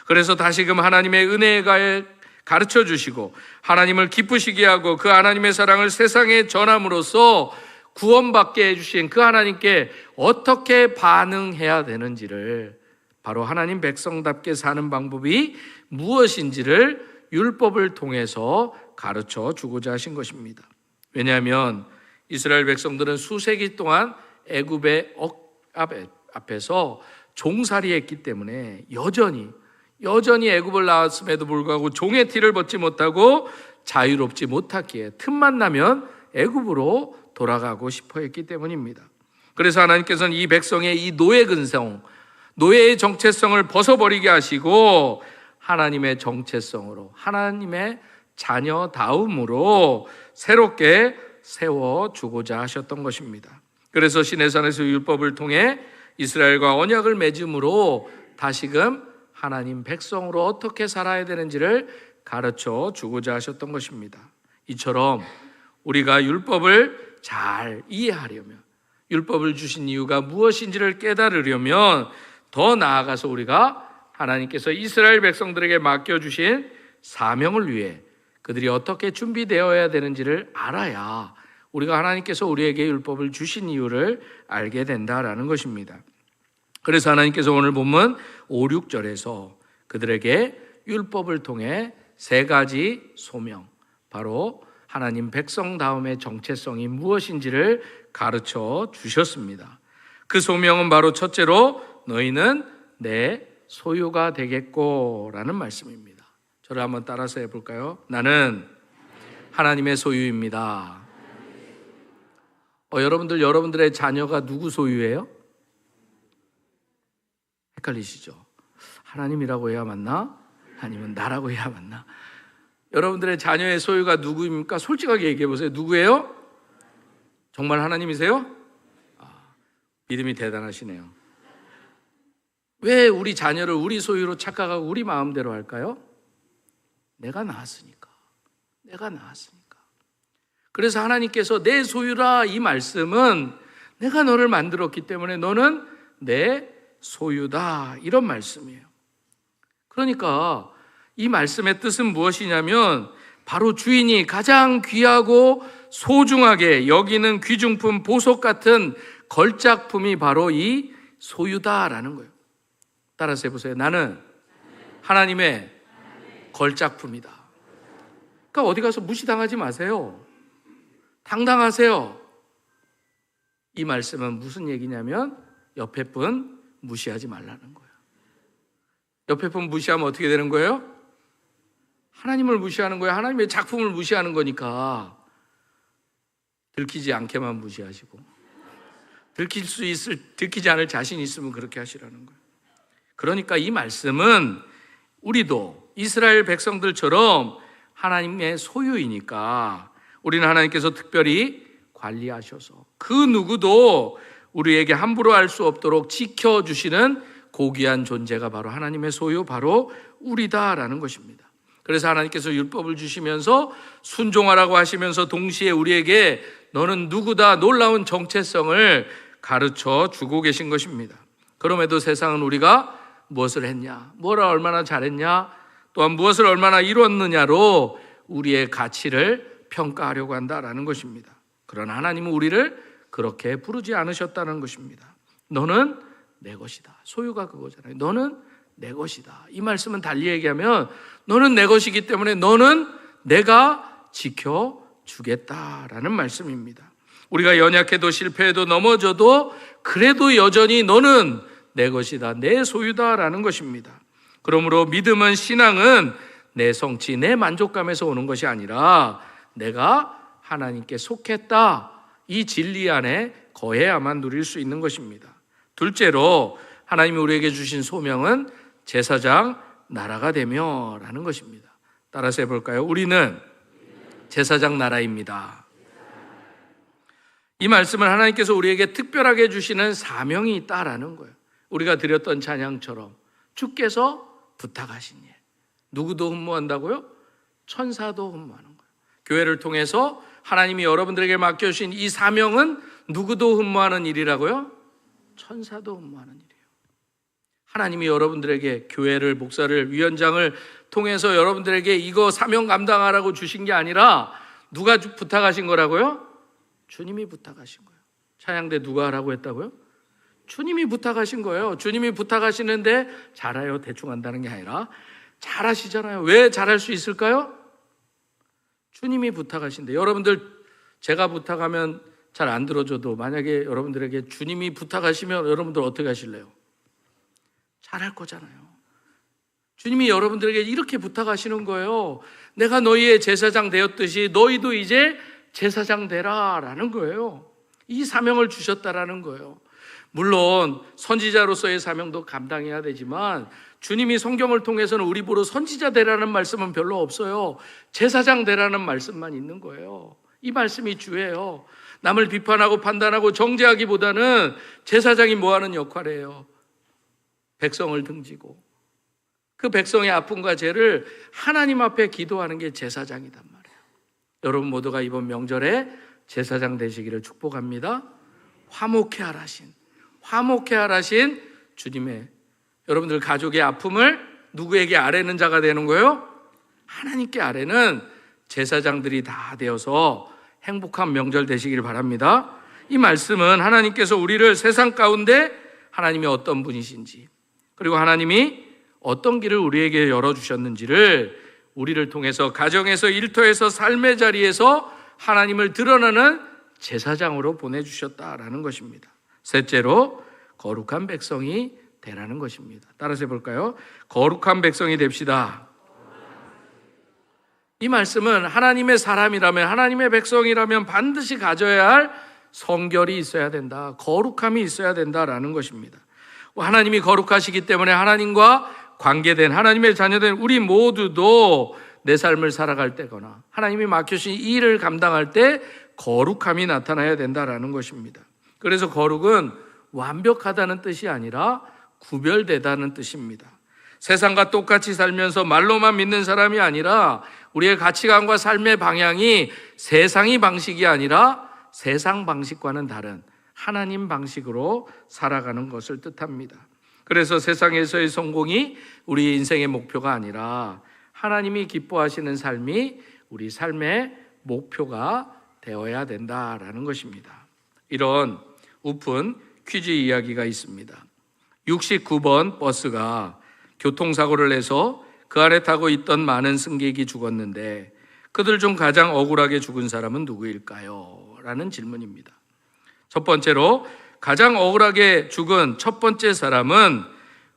그래서 다시금 하나님의 은혜가 가르쳐 주시고 하나님을 기쁘시게 하고 그 하나님의 사랑을 세상에 전함으로써 구원받게 해주신 그 하나님께 어떻게 반응해야 되는지를, 바로 하나님 백성답게 사는 방법이 무엇인지를 율법을 통해서 가르쳐 주고자 하신 것입니다. 왜냐하면 이스라엘 백성들은 수세기 동안 애굽의 앞에서 종살이했기 때문에 여전히 애굽을 나왔음에도 불구하고 종의 티를 벗지 못하고 자유롭지 못하기에 틈만 나면 애굽으로 돌아가고 싶어 했기 때문입니다. 그래서 하나님께서는 이 백성의 이 노예 근성, 노예의 정체성을 벗어버리게 하시고 하나님의 정체성으로, 하나님의 자녀다움으로 새롭게 세워주고자 하셨던 것입니다. 그래서 시내산에서 율법을 통해 이스라엘과 언약을 맺음으로 다시금 하나님 백성으로 어떻게 살아야 되는지를 가르쳐 주고자 하셨던 것입니다. 이처럼 우리가 율법을 잘 이해하려면, 율법을 주신 이유가 무엇인지를 깨달으려면 더 나아가서 우리가 하나님께서 이스라엘 백성들에게 맡겨주신 사명을 위해 그들이 어떻게 준비되어야 되는지를 알아야 우리가 하나님께서 우리에게 율법을 주신 이유를 알게 된다라는 것입니다. 그래서 하나님께서 오늘 본문 5, 6절에서 그들에게 율법을 통해 세 가지 소명, 바로 하나님 백성다움의 정체성이 무엇인지를 가르쳐 주셨습니다. 그 소명은 바로 첫째로 너희는 내 소유가 되겠고 라는 말씀입니다. 저를 한번 따라서 해볼까요? 나는 하나님의 소유입니다. 여러분들의 자녀가 누구 소유예요? 헷갈리시죠? 하나님이라고 해야 맞나? 아니면 나라고 해야 맞나? 여러분들의 자녀의 소유가 누구입니까? 솔직하게 얘기해 보세요. 누구예요? 정말 하나님이세요? 믿음이 대단하시네요. 왜 우리 자녀를 우리 소유로 착각하고 우리 마음대로 할까요? 내가 낳았으니까. 그래서 하나님께서 내 소유라 이 말씀은 내가 너를 만들었기 때문에 너는 내 소유다, 이런 말씀이에요. 그러니까 이 말씀의 뜻은 무엇이냐면 바로 주인이 가장 귀하고 소중하게 여기는 귀중품, 보석 같은 걸작품이 바로 이 소유다라는 거예요. 따라서 해보세요. 나는 하나님의 걸작품이다. 그러니까 어디 가서 무시당하지 마세요. 당당하세요. 이 말씀은 무슨 얘기냐면 옆에 분 무시하지 말라는 거예요. 옆에 분 무시하면 어떻게 되는 거예요? 하나님을 무시하는 거예요. 하나님의 작품을 무시하는 거니까 들키지 않게만 무시하시고, 들키지 않을 자신 있으면 그렇게 하시라는 거예요. 그러니까 이 말씀은 우리도 이스라엘 백성들처럼 하나님의 소유이니까 우리는 하나님께서 특별히 관리하셔서 그 누구도 우리에게 함부로 할 수 없도록 지켜주시는 고귀한 존재가 바로 하나님의 소유, 바로 우리다라는 것입니다. 그래서 하나님께서 율법을 주시면서 순종하라고 하시면서 동시에 우리에게 너는 누구다 놀라운 정체성을 가르쳐 주고 계신 것입니다. 그럼에도 세상은 우리가 무엇을 했냐, 뭘 얼마나 잘했냐, 또한 무엇을 얼마나 이뤘느냐로 우리의 가치를 평가하려고 한다라는 것입니다. 그러나 하나님은 우리를 그렇게 부르지 않으셨다는 것입니다. 너는 내 것이다. 소유가 그거잖아요. 너는 내 것이다. 이 말씀은 달리 얘기하면 너는 내 것이기 때문에 너는 내가 지켜주겠다라는 말씀입니다. 우리가 연약해도 실패해도 넘어져도 그래도 여전히 너는 내 것이다, 내 소유다라는 것입니다. 그러므로 믿음은, 신앙은 내 성취, 내 만족감에서 오는 것이 아니라 내가 하나님께 속했다, 이 진리 안에 거해야만 누릴 수 있는 것입니다. 둘째로 하나님이 우리에게 주신 소명은 제사장 나라가 되며라는 것입니다. 따라서 해볼까요? 우리는 제사장 나라입니다. 이 말씀은 하나님께서 우리에게 특별하게 주시는 사명이 있다라는 거예요. 우리가 드렸던 찬양처럼 주께서 부탁하신 일. 누구도 흠모한다고요? 천사도 흠모하는 거예요. 교회를 통해서 하나님이 여러분들에게 맡겨주신 이 사명은 누구도 흠모하는 일이라고요? 천사도 흠모하는 일이에요. 하나님이 여러분들에게 교회를, 목사를, 위원장을 통해서 여러분들에게 이거 사명 감당하라고 주신 게 아니라 누가 부탁하신 거라고요? 주님이 부탁하신 거예요. 찬양대 누가 하라고 했다고요? 주님이 부탁하신 거예요. 주님이 부탁하시는데 잘해요, 대충 한다는 게 아니라 잘하시잖아요. 왜 잘할 수 있을까요? 주님이 부탁하신대. 여러분들, 제가 부탁하면 잘 안 들어줘도 만약에 여러분들에게 주님이 부탁하시면 여러분들 어떻게 하실래요? 잘할 거잖아요. 주님이 여러분들에게 이렇게 부탁하시는 거예요. 내가 너희의 제사장 되었듯이 너희도 이제 제사장 되라 라는 거예요. 이 사명을 주셨다라는 거예요. 물론 선지자로서의 사명도 감당해야 되지만 주님이 성경을 통해서는 우리 보러 선지자 되라는 말씀은 별로 없어요. 제사장 되라는 말씀만 있는 거예요. 이 말씀이 주예요. 남을 비판하고 판단하고 정죄하기보다는 제사장이 뭐하는 역할이에요? 백성을 등지고 그 백성의 아픔과 죄를 하나님 앞에 기도하는 게 제사장이단 말이에요. 여러분 모두가 이번 명절에 제사장 되시기를 축복합니다. 화목해 하라신 주님의, 여러분들 가족의 아픔을 누구에게 아뢰는 자가 되는 거예요? 하나님께 아뢰는 제사장들이 다 되어서 행복한 명절 되시길 바랍니다. 이 말씀은 하나님께서 우리를 세상 가운데 하나님이 어떤 분이신지, 그리고 하나님이 어떤 길을 우리에게 열어주셨는지를 우리를 통해서 가정에서, 일터에서, 삶의 자리에서 하나님을 드러나는 제사장으로 보내주셨다라는 것입니다. 셋째로 거룩한 백성이 되라는 것입니다. 따라서 해볼까요? 거룩한 백성이 됩시다. 이 말씀은 하나님의 사람이라면, 하나님의 백성이라면 반드시 가져야 할 성결이 있어야 된다, 거룩함이 있어야 된다라는 것입니다. 하나님이 거룩하시기 때문에 하나님과 관계된, 하나님의 자녀된 우리 모두도 내 삶을 살아갈 때거나 하나님이 맡겨주신 이 일을 감당할 때 거룩함이 나타나야 된다라는 것입니다. 그래서 거룩은 완벽하다는 뜻이 아니라 구별되다는 뜻입니다. 세상과 똑같이 살면서 말로만 믿는 사람이 아니라 우리의 가치관과 삶의 방향이 세상의 방식이 아니라 세상 방식과는 다른 하나님 방식으로 살아가는 것을 뜻합니다. 그래서 세상에서의 성공이 우리 인생의 목표가 아니라 하나님이 기뻐하시는 삶이 우리 삶의 목표가 되어야 된다라는 것입니다. 이런 오픈 퀴즈 이야기가 있습니다. 69번 버스가 교통사고를 내서 그 안에 타고 있던 많은 승객이 죽었는데 그들 중 가장 억울하게 죽은 사람은 누구일까요? 라는 질문입니다. 첫 번째로 가장 억울하게 죽은 첫 번째 사람은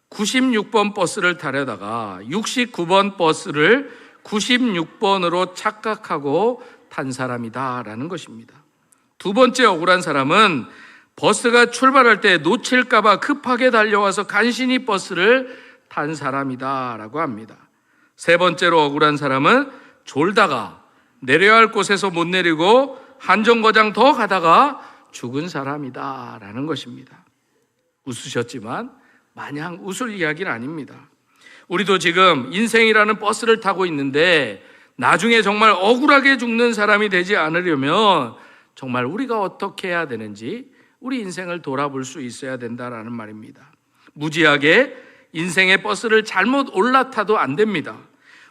96번 버스를 타려다가 69번 버스를 96번으로 착각하고 탄 사람이다라는 것입니다. 두 번째 억울한 사람은 버스가 출발할 때 놓칠까 봐 급하게 달려와서 간신히 버스를 탄 사람이다라고 합니다. 세 번째로 억울한 사람은 졸다가 내려야 할 곳에서 못 내리고 한 정거장 더 가다가 죽은 사람이다라는 것입니다. 웃으셨지만 마냥 웃을 이야기는 아닙니다. 우리도 지금 인생이라는 버스를 타고 있는데 나중에 정말 억울하게 죽는 사람이 되지 않으려면 정말 우리가 어떻게 해야 되는지 우리 인생을 돌아볼 수 있어야 된다라는 말입니다. 무지하게 인생의 버스를 잘못 올라타도 안 됩니다.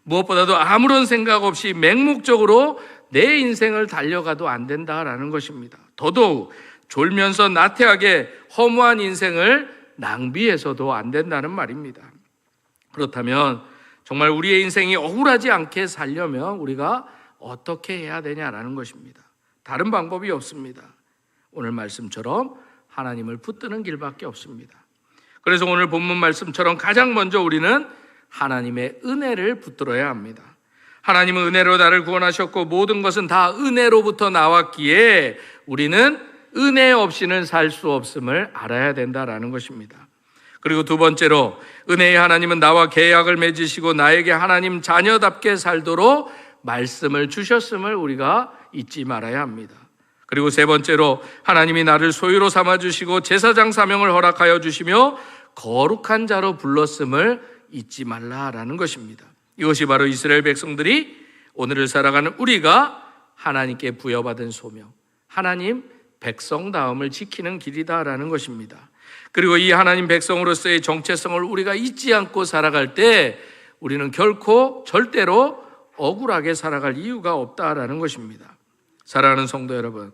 무엇보다도 아무런 생각 없이 맹목적으로 내 인생을 달려가도 안 된다라는 것입니다. 더더욱 졸면서 나태하게 허무한 인생을 낭비해서도 안 된다는 말입니다. 그렇다면 정말 우리의 인생이 억울하지 않게 살려면 우리가 어떻게 해야 되냐라는 것입니다. 다른 방법이 없습니다. 오늘 말씀처럼 하나님을 붙드는 길밖에 없습니다. 그래서 오늘 본문 말씀처럼 가장 먼저 우리는 하나님의 은혜를 붙들어야 합니다. 하나님은 은혜로 나를 구원하셨고 모든 것은 다 은혜로부터 나왔기에 우리는 은혜 없이는 살 수 없음을 알아야 된다라는 것입니다. 그리고 두 번째로 은혜의 하나님은 나와 계약을 맺으시고 나에게 하나님 자녀답게 살도록 말씀을 주셨음을 우리가 잊지 말아야 합니다. 그리고 세 번째로 하나님이 나를 소유로 삼아주시고 제사장 사명을 허락하여 주시며 거룩한 자로 불렀음을 잊지 말라라는 것입니다. 이것이 바로 이스라엘 백성들이 오늘을 살아가는 우리가 하나님께 부여받은 소명, 하나님 백성다움을 지키는 길이다라는 것입니다. 그리고 이 하나님 백성으로서의 정체성을 우리가 잊지 않고 살아갈 때 우리는 결코 절대로 억울하게 살아갈 이유가 없다라는 것입니다. 사랑하는 성도 여러분,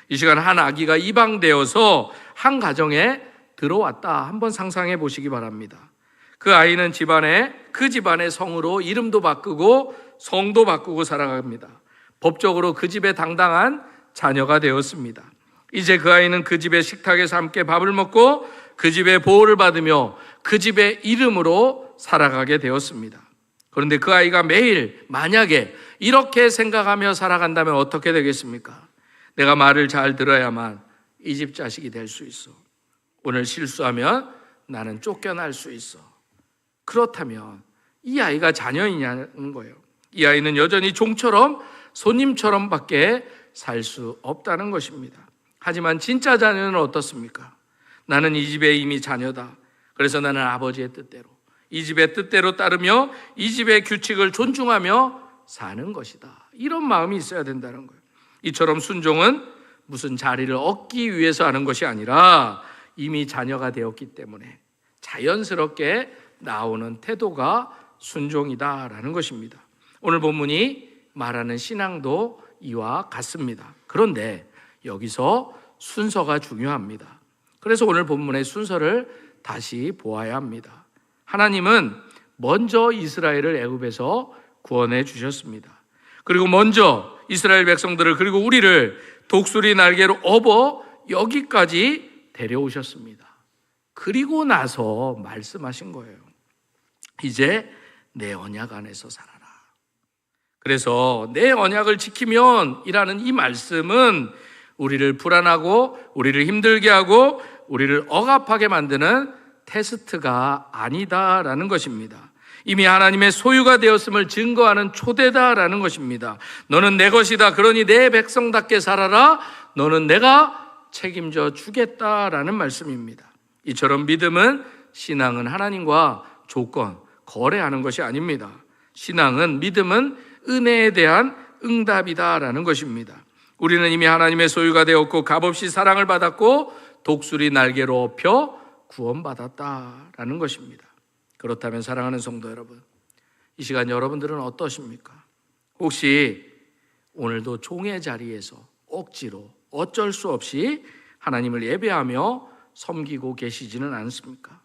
이 시간 한 아기가 입양되어서 한 가정에 들어왔다 한번 상상해 보시기 바랍니다. 그 아이는 그 집안의 성으로 이름도 바꾸고 성도 바꾸고 살아갑니다. 법적으로 그 집의 당당한 자녀가 되었습니다. 이제 그 아이는 그 집의 식탁에서 함께 밥을 먹고 그 집의 보호를 받으며 그 집의 이름으로 살아가게 되었습니다. 그런데 그 아이가 매일 만약에 이렇게 생각하며 살아간다면 어떻게 되겠습니까? 내가 말을 잘 들어야만 이 집 자식이 될 수 있어. 오늘 실수하면 나는 쫓겨날 수 있어. 그렇다면 이 아이가 자녀이냐는 거예요. 이 아이는 여전히 종처럼 손님처럼밖에 살 수 없다는 것입니다. 하지만 진짜 자녀는 어떻습니까? 나는 이 집의 이미 자녀다. 그래서 나는 아버지의 뜻대로, 이 집의 뜻대로 따르며 이 집의 규칙을 존중하며 사는 것이다. 이런 마음이 있어야 된다는 거예요. 이처럼 순종은 무슨 자리를 얻기 위해서 하는 것이 아니라 이미 자녀가 되었기 때문에 자연스럽게 나오는 태도가 순종이다라는 것입니다. 오늘 본문이 말하는 신앙도 이와 같습니다. 그런데 여기서 순서가 중요합니다. 그래서 오늘 본문의 순서를 다시 보아야 합니다. 하나님은 먼저 이스라엘을 애굽에서 구원해 주셨습니다. 그리고 먼저 이스라엘 백성들을, 그리고 우리를 독수리 날개로 업어 여기까지 데려오셨습니다. 그리고 나서 말씀하신 거예요. 이제 내 언약 안에서 살아라. 그래서 내 언약을 지키면 이라는 이 말씀은 우리를 불안하고 우리를 힘들게 하고 우리를 억압하게 만드는 테스트가 아니다라는 것입니다. 이미 하나님의 소유가 되었음을 증거하는 초대다라는 것입니다. 너는 내 것이다. 그러니 내 백성답게 살아라. 너는 내가 책임져 주겠다라는 말씀입니다. 이처럼 믿음은, 신앙은 하나님과 조건, 거래하는 것이 아닙니다. 신앙은, 믿음은 은혜에 대한 응답이다라는 것입니다. 우리는 이미 하나님의 소유가 되었고 값없이 사랑을 받았고 독수리 날개로 업혀 구원받았다라는 것입니다. 그렇다면 사랑하는 성도 여러분, 이 시간 여러분들은 어떠십니까? 혹시 오늘도 종의 자리에서 억지로 어쩔 수 없이 하나님을 예배하며 섬기고 계시지는 않습니까?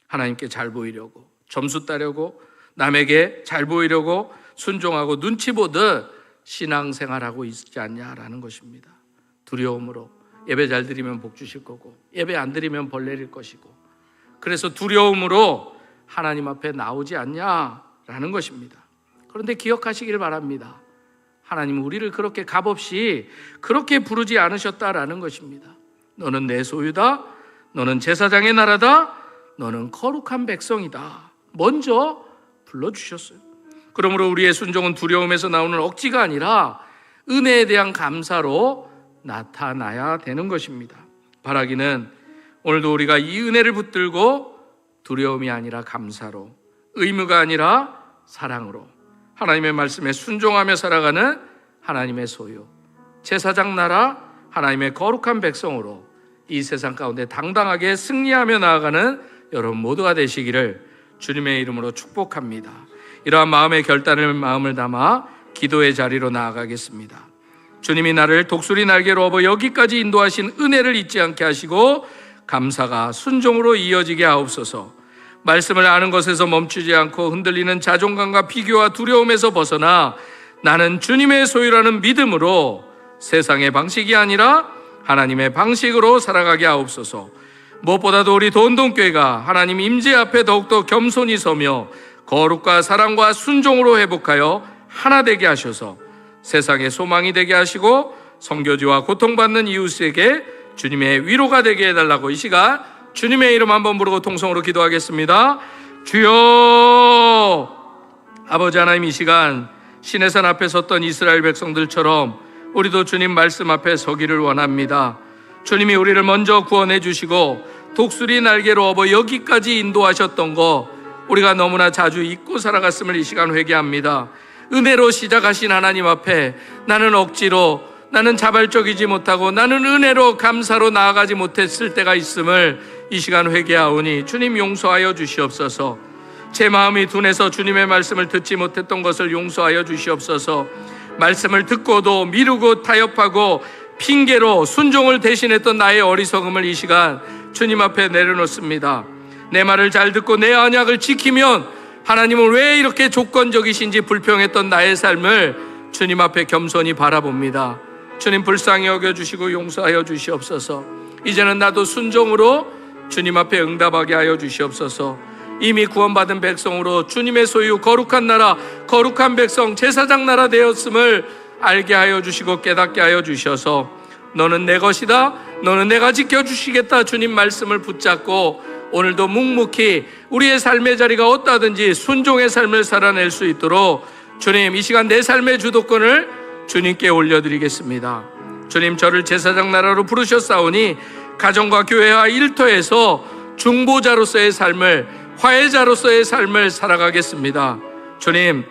하나님께 잘 보이려고, 점수 따려고, 남에게 잘 보이려고 순종하고 눈치 보듯 신앙생활하고 있지 않냐라는 것입니다. 두려움으로 예배 잘 드리면 복 주실 거고 예배 안 드리면 벌 내릴 것이고, 그래서 두려움으로 하나님 앞에 나오지 않냐라는 것입니다. 그런데 기억하시길 바랍니다. 하나님은 우리를 그렇게 값없이 그렇게 부르지 않으셨다라는 것입니다. 너는 내 소유다. 너는 제사장의 나라다. 너는 거룩한 백성이다. 먼저 불러주셨어요. 그러므로 우리의 순종은 두려움에서 나오는 억지가 아니라 은혜에 대한 감사로 나타나야 되는 것입니다. 바라기는 오늘도 우리가 이 은혜를 붙들고 두려움이 아니라 감사로, 의무가 아니라 사랑으로 하나님의 말씀에 순종하며 살아가는 하나님의 소유, 제사장 나라, 하나님의 거룩한 백성으로 이 세상 가운데 당당하게 승리하며 나아가는 여러분 모두가 되시기를 주님의 이름으로 축복합니다. 이러한 마음의 결단을 마음을 담아 기도의 자리로 나아가겠습니다. 주님이 나를 독수리 날개로 업어 여기까지 인도하신 은혜를 잊지 않게 하시고 감사가 순종으로 이어지게 하옵소서. 말씀을 아는 것에서 멈추지 않고 흔들리는 자존감과 비교와 두려움에서 벗어나 나는 주님의 소유라는 믿음으로 세상의 방식이 아니라 하나님의 방식으로 살아가게 하옵소서. 무엇보다도 우리 돈동교회가 하나님 임재 앞에 더욱더 겸손히 서며 거룩과 사랑과 순종으로 회복하여 하나 되게 하셔서 세상의 소망이 되게 하시고 선교지와 고통받는 이웃에게 주님의 위로가 되게 해달라고 이 시간 주님의 이름 한번 부르고 통성으로 기도하겠습니다. 주여, 아버지 하나님, 이 시간 시내산 앞에 섰던 이스라엘 백성들처럼 우리도 주님 말씀 앞에 서기를 원합니다. 주님이 우리를 먼저 구원해 주시고 독수리 날개로 업어 여기까지 인도하셨던 거 우리가 너무나 자주 잊고 살아갔음을 이 시간 회개합니다. 은혜로 시작하신 하나님 앞에 나는 억지로, 나는 자발적이지 못하고 나는 은혜로 감사로 나아가지 못했을 때가 있음을 이 시간 회개하오니 주님 용서하여 주시옵소서. 제 마음이 둔해서 주님의 말씀을 듣지 못했던 것을 용서하여 주시옵소서. 말씀을 듣고도 미루고 타협하고 핑계로 순종을 대신했던 나의 어리석음을 이 시간 주님 앞에 내려놓습니다. 내 말을 잘 듣고 내 언약을 지키면 하나님은 왜 이렇게 조건적이신지 불평했던 나의 삶을 주님 앞에 겸손히 바라봅니다. 주님 불쌍히 여겨주시고 용서하여 주시옵소서. 이제는 나도 순종으로 주님 앞에 응답하게 하여 주시옵소서. 이미 구원받은 백성으로 주님의 소유 거룩한 나라, 거룩한 백성, 제사장 나라 되었음을 알게 하여 주시고 깨닫게 하여 주셔서 너는 내 것이다, 너는 내가 지켜주시겠다 주님 말씀을 붙잡고 오늘도 묵묵히 우리의 삶의 자리가 어떠하든지 순종의 삶을 살아낼 수 있도록 주님, 이 시간 내 삶의 주도권을 주님께 올려드리겠습니다. 주님, 저를 제사장 나라로 부르셨사오니 가정과 교회와 일터에서 중보자로서의 삶을, 화해자로서의 삶을 살아가겠습니다. 주님,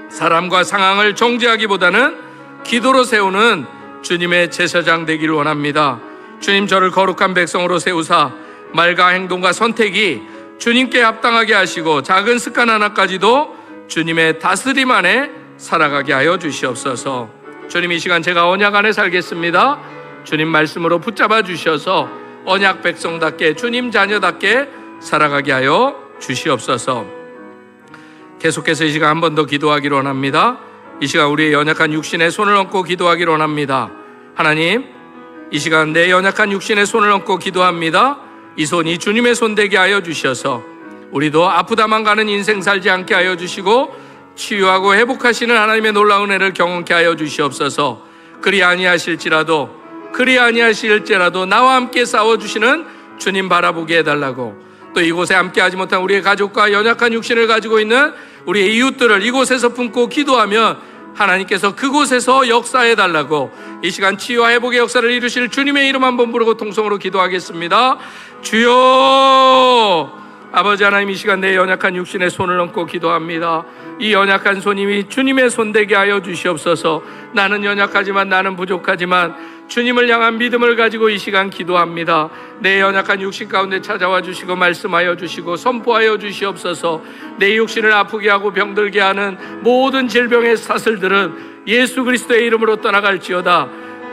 사람과 상황을 정죄하기보다는 기도로 세우는 주님의 제사장 되기를 원합니다. 주님, 저를 거룩한 백성으로 세우사 말과 행동과 선택이 주님께 합당하게 하시고 작은 습관 하나까지도 주님의 다스림 안에 살아가게 하여 주시옵소서. 주님, 이 시간 제가 언약 안에 살겠습니다. 주님 말씀으로 붙잡아 주셔서 언약 백성답게, 주님 자녀답게 살아가게 하여 주시옵소서. 계속해서 이 시간 한 번 더 기도하기를 원합니다. 이 시간 우리의 연약한 육신에 손을 얹고 기도하기를 원합니다. 하나님, 이 시간 내 연약한 육신에 손을 얹고 기도합니다. 이 손이 주님의 손 되게 하여 주셔서 우리도 아프다만 가는 인생 살지 않게 하여 주시고 치유하고 회복하시는 하나님의 놀라운 은혜를 경험케 하여 주시옵소서. 그리 아니하실지라도 나와 함께 싸워주시는 주님 바라보게 해달라고, 또 이곳에 함께하지 못한 우리의 가족과 연약한 육신을 가지고 있는 우리의 이웃들을 이곳에서 품고 기도하면 하나님께서 그곳에서 역사해달라고, 이 시간 치유와 회복의 역사를 이루실 주님의 이름 한번 부르고 통성으로 기도하겠습니다. 주여, 아버지 하나님, 이 시간 내 연약한 육신에 손을 얹고 기도합니다. 이 연약한 손님이 주님의 손 되게 하여 주시옵소서. 나는 연약하지만, 나는 부족하지만 주님을 향한 믿음을 가지고 이 시간 기도합니다. 내 연약한 육신 가운데 찾아와 주시고 말씀하여 주시고 선포하여 주시옵소서. 내 육신을 아프게 하고 병들게 하는 모든 질병의 사슬들은 예수 그리스도의 이름으로 떠나갈지어다.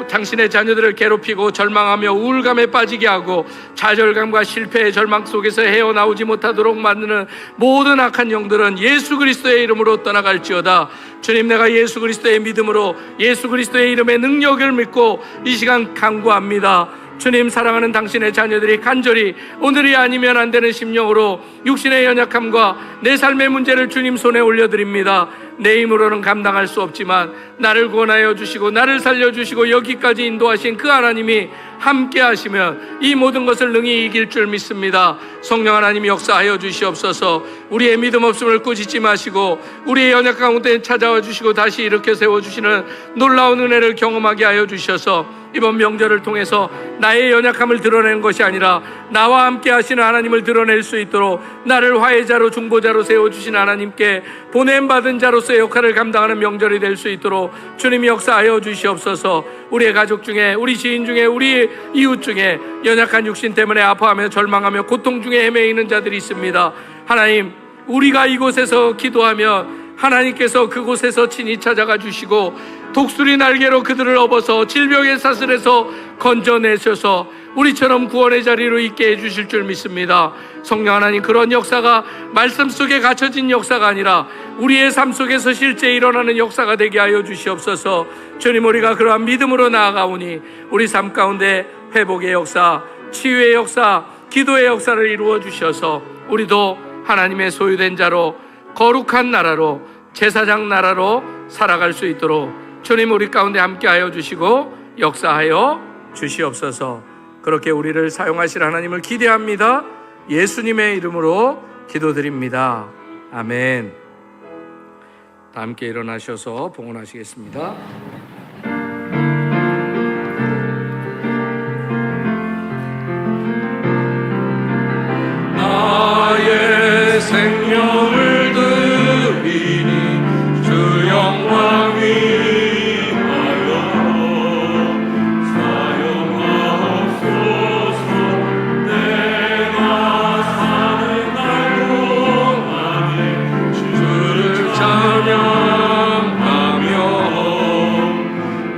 당신의 자녀들을 괴롭히고 절망하며 우울감에 빠지게 하고 좌절감과 실패의 절망 속에서 헤어나오지 못하도록 만드는 모든 악한 영들은 예수 그리스도의 이름으로 떠나갈지어다. 주님, 내가 예수 그리스도의 믿음으로, 예수 그리스도의 이름의 능력을 믿고 이 시간 간구합니다. 주님, 사랑하는 당신의 자녀들이 간절히 오늘이 아니면 안 되는 심령으로 육신의 연약함과 내 삶의 문제를 주님 손에 올려드립니다. 내 힘으로는 감당할 수 없지만 나를 구원하여 주시고 나를 살려주시고 여기까지 인도하신 그 하나님이 함께 하시면 이 모든 것을 능히 이길 줄 믿습니다. 성령 하나님이 역사하여 주시옵소서. 우리의 믿음 없음을 꾸짖지 마시고 우리의 연약 가운데 찾아와 주시고 다시 일으켜 세워주시는 놀라운 은혜를 경험하게 하여 주셔서 이번 명절을 통해서 나의 연약함을 드러내는 것이 아니라 나와 함께 하시는 하나님을 드러낼 수 있도록 나를 화해자로 중보자로 세워주신 하나님께 보냄받은 자로서의 역할을 감당하는 명절이 될 수 있도록 주님이 역사하여 주시옵소서. 우리의 가족 중에, 우리 지인 중에, 우리 이웃 중에 연약한 육신 때문에 아파하며 절망하며 고통 중에 헤매이는 자들이 있습니다. 하나님, 우리가 이곳에서 기도하면 하나님께서 그곳에서 친히 찾아가 주시고 독수리 날개로 그들을 업어서 질병의 사슬에서 건져내셔서 우리처럼 구원의 자리로 있게 해주실 줄 믿습니다. 성령 하나님, 그런 역사가 말씀 속에 갇혀진 역사가 아니라 우리의 삶 속에서 실제 일어나는 역사가 되게 하여 주시옵소서. 주님, 우리가 그러한 믿음으로 나아가오니 우리 삶 가운데 회복의 역사, 치유의 역사, 기도의 역사를 이루어 주셔서 우리도 하나님의 소유된 자로, 거룩한 나라로, 제사장 나라로 살아갈 수 있도록 주님 우리 가운데 함께하여 주시고 역사하여 주시옵소서. 그렇게 우리를 사용하실 하나님을 기대합니다. 예수님의 이름으로 기도드립니다. 아멘. 다 함께 일어나셔서 봉헌하시겠습니다. 나의 생명을 드리니 주 영광 위하여 사용하옵소서. 내가 사는 날 동안에 주를 찬양하며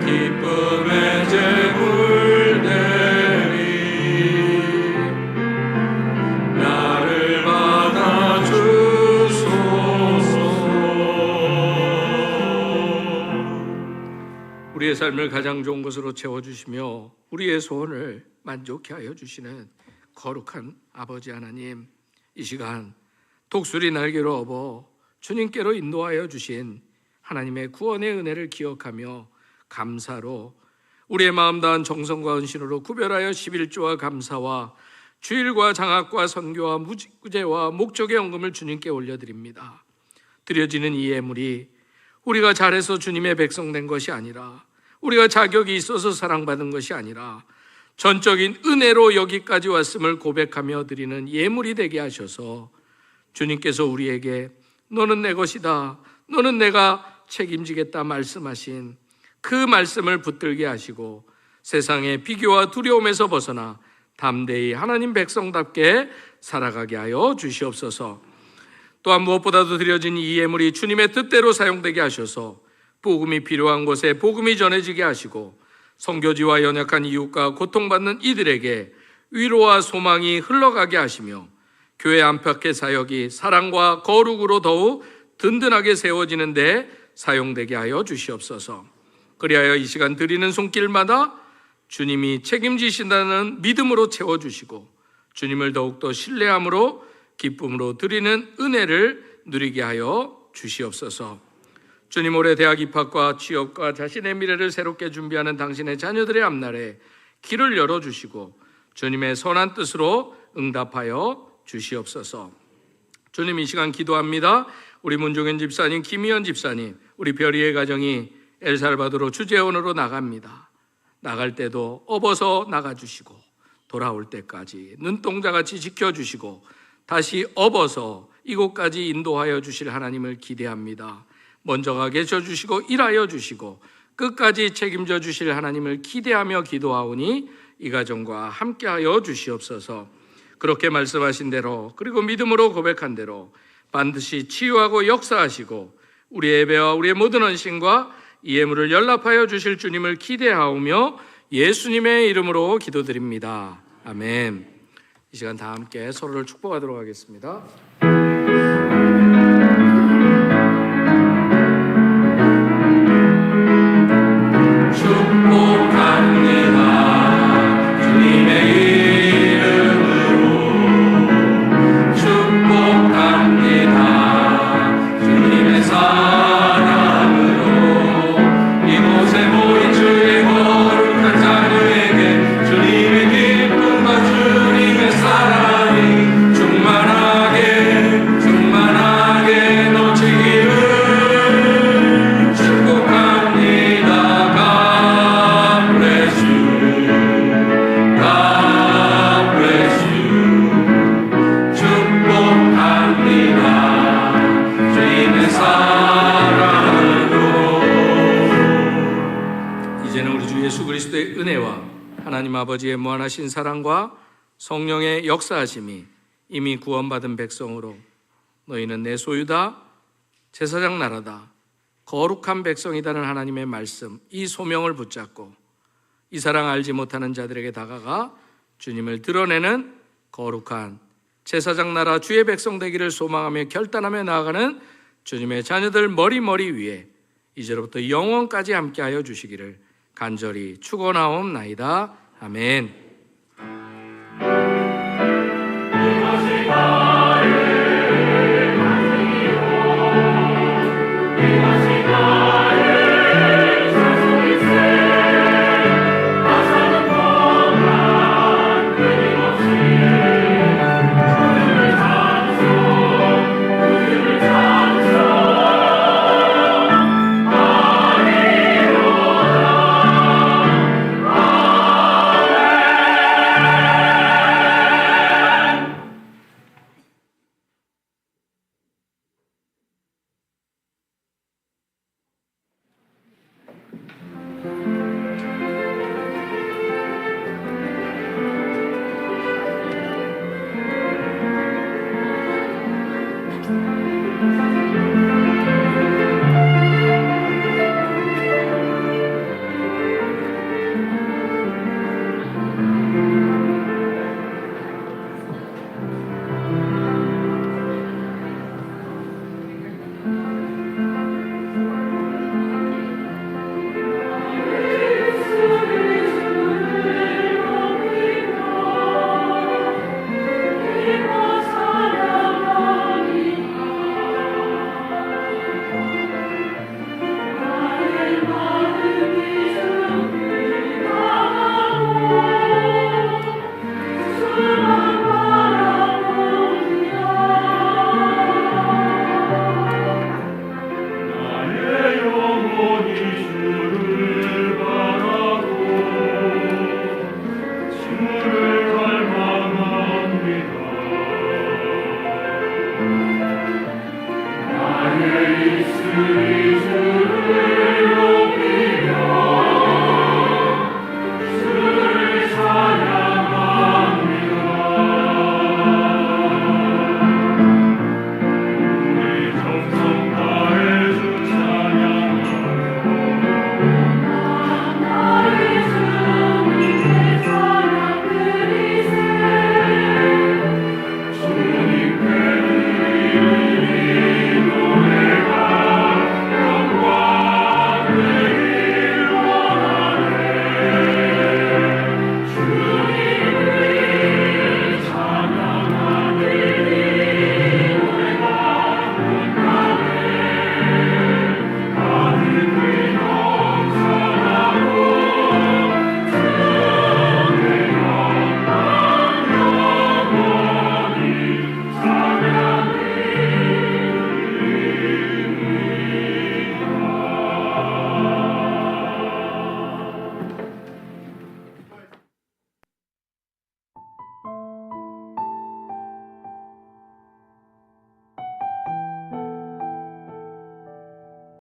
기쁨의 제물 드리 나를 받아 주소서. 우리의 삶을 가장 좋은 것으로 채워주시며 우리의 소원을 만족케 하여 주시는 거룩한 아버지 하나님, 이 시간 독수리 날개로 업어 주님께로 인도하여 주신 하나님의 구원의 은혜를 기억하며 감사로 우리의 마음 다한 정성과 헌신으로 구별하여 11조와 감사와 주일과 장학과 선교와 무제와 목적의 헌금을 주님께 올려드립니다. 드려지는 이 예물이 우리가 잘해서 주님의 백성 된 것이 아니라, 우리가 자격이 있어서 사랑받은 것이 아니라 전적인 은혜로 여기까지 왔음을 고백하며 드리는 예물이 되게 하셔서 주님께서 우리에게 너는 내 것이다, 너는 내가 책임지겠다 말씀하신 그 말씀을 붙들게 하시고 세상의 비교와 두려움에서 벗어나 담대히 하나님 백성답게 살아가게 하여 주시옵소서. 또한 무엇보다도 드려진 이 예물이 주님의 뜻대로 사용되게 하셔서 복음이 필요한 곳에 복음이 전해지게 하시고 선교지와 연약한 이웃과 고통받는 이들에게 위로와 소망이 흘러가게 하시며 교회 안팎의 사역이 사랑과 거룩으로 더욱 든든하게 세워지는 데 사용되게 하여 주시옵소서. 그리하여 이 시간 드리는 손길마다 주님이 책임지신다는 믿음으로 채워주시고 주님을 더욱더 신뢰함으로 기쁨으로 드리는 은혜를 누리게 하여 주시옵소서. 주님, 올해 대학 입학과 취업과 자신의 미래를 새롭게 준비하는 당신의 자녀들의 앞날에 길을 열어주시고 주님의 선한 뜻으로 응답하여 주시옵소서. 주님, 이 시간 기도합니다. 우리 문종현 집사님, 김희연 집사님, 우리 별이의 가정이 엘살바도르 주재원으로 나갑니다. 나갈 때도 업어서 나가주시고 돌아올 때까지 눈동자같이 지켜주시고 다시 업어서 이곳까지 인도하여 주실 하나님을 기대합니다. 먼저가 계셔주시고 일하여 주시고 끝까지 책임져 주실 하나님을 기대하며 기도하오니 이 가정과 함께하여 주시옵소서. 그렇게 말씀하신 대로 그리고 믿음으로 고백한 대로 반드시 치유하고 역사하시고 우리의 예배와 우리의 모든 헌신과 이 예물을 연락하여 주실 주님을 기대하오며 예수님의 이름으로 기도드립니다. 아멘. 이 시간 다 함께 서로를 축복하도록 하겠습니다. 축복합니다. 주님의 이름으로 축복합니다. 주님의 사랑으로 이곳에 모인 주의 거룩한 자녀에게 주님의 기쁨과 주님의 사랑이 충만하게 넘치기를 축복합니다. God bless you. God bless you. 축복합니다. 주님의 사랑으로. 이제는 우리 주 예수 그리스도의 은혜와 하나님 아버지의 무한하신 사랑과 성령의 역사하심이 이미 구원받은 백성으로 너희는 내 소유다, 제사장 나라다, 거룩한 백성이다는 하나님의 말씀, 이 소명을 붙잡고 이 사랑 알지 못하는 자들에게 다가가 주님을 드러내는 거룩한 제사장 나라 주의 백성 되기를 소망하며 결단하며 나아가는 주님의 자녀들 머리 위에 이제로부터 영원까지 함께하여 주시기를 간절히 축원하옵나이다. 아멘. 이시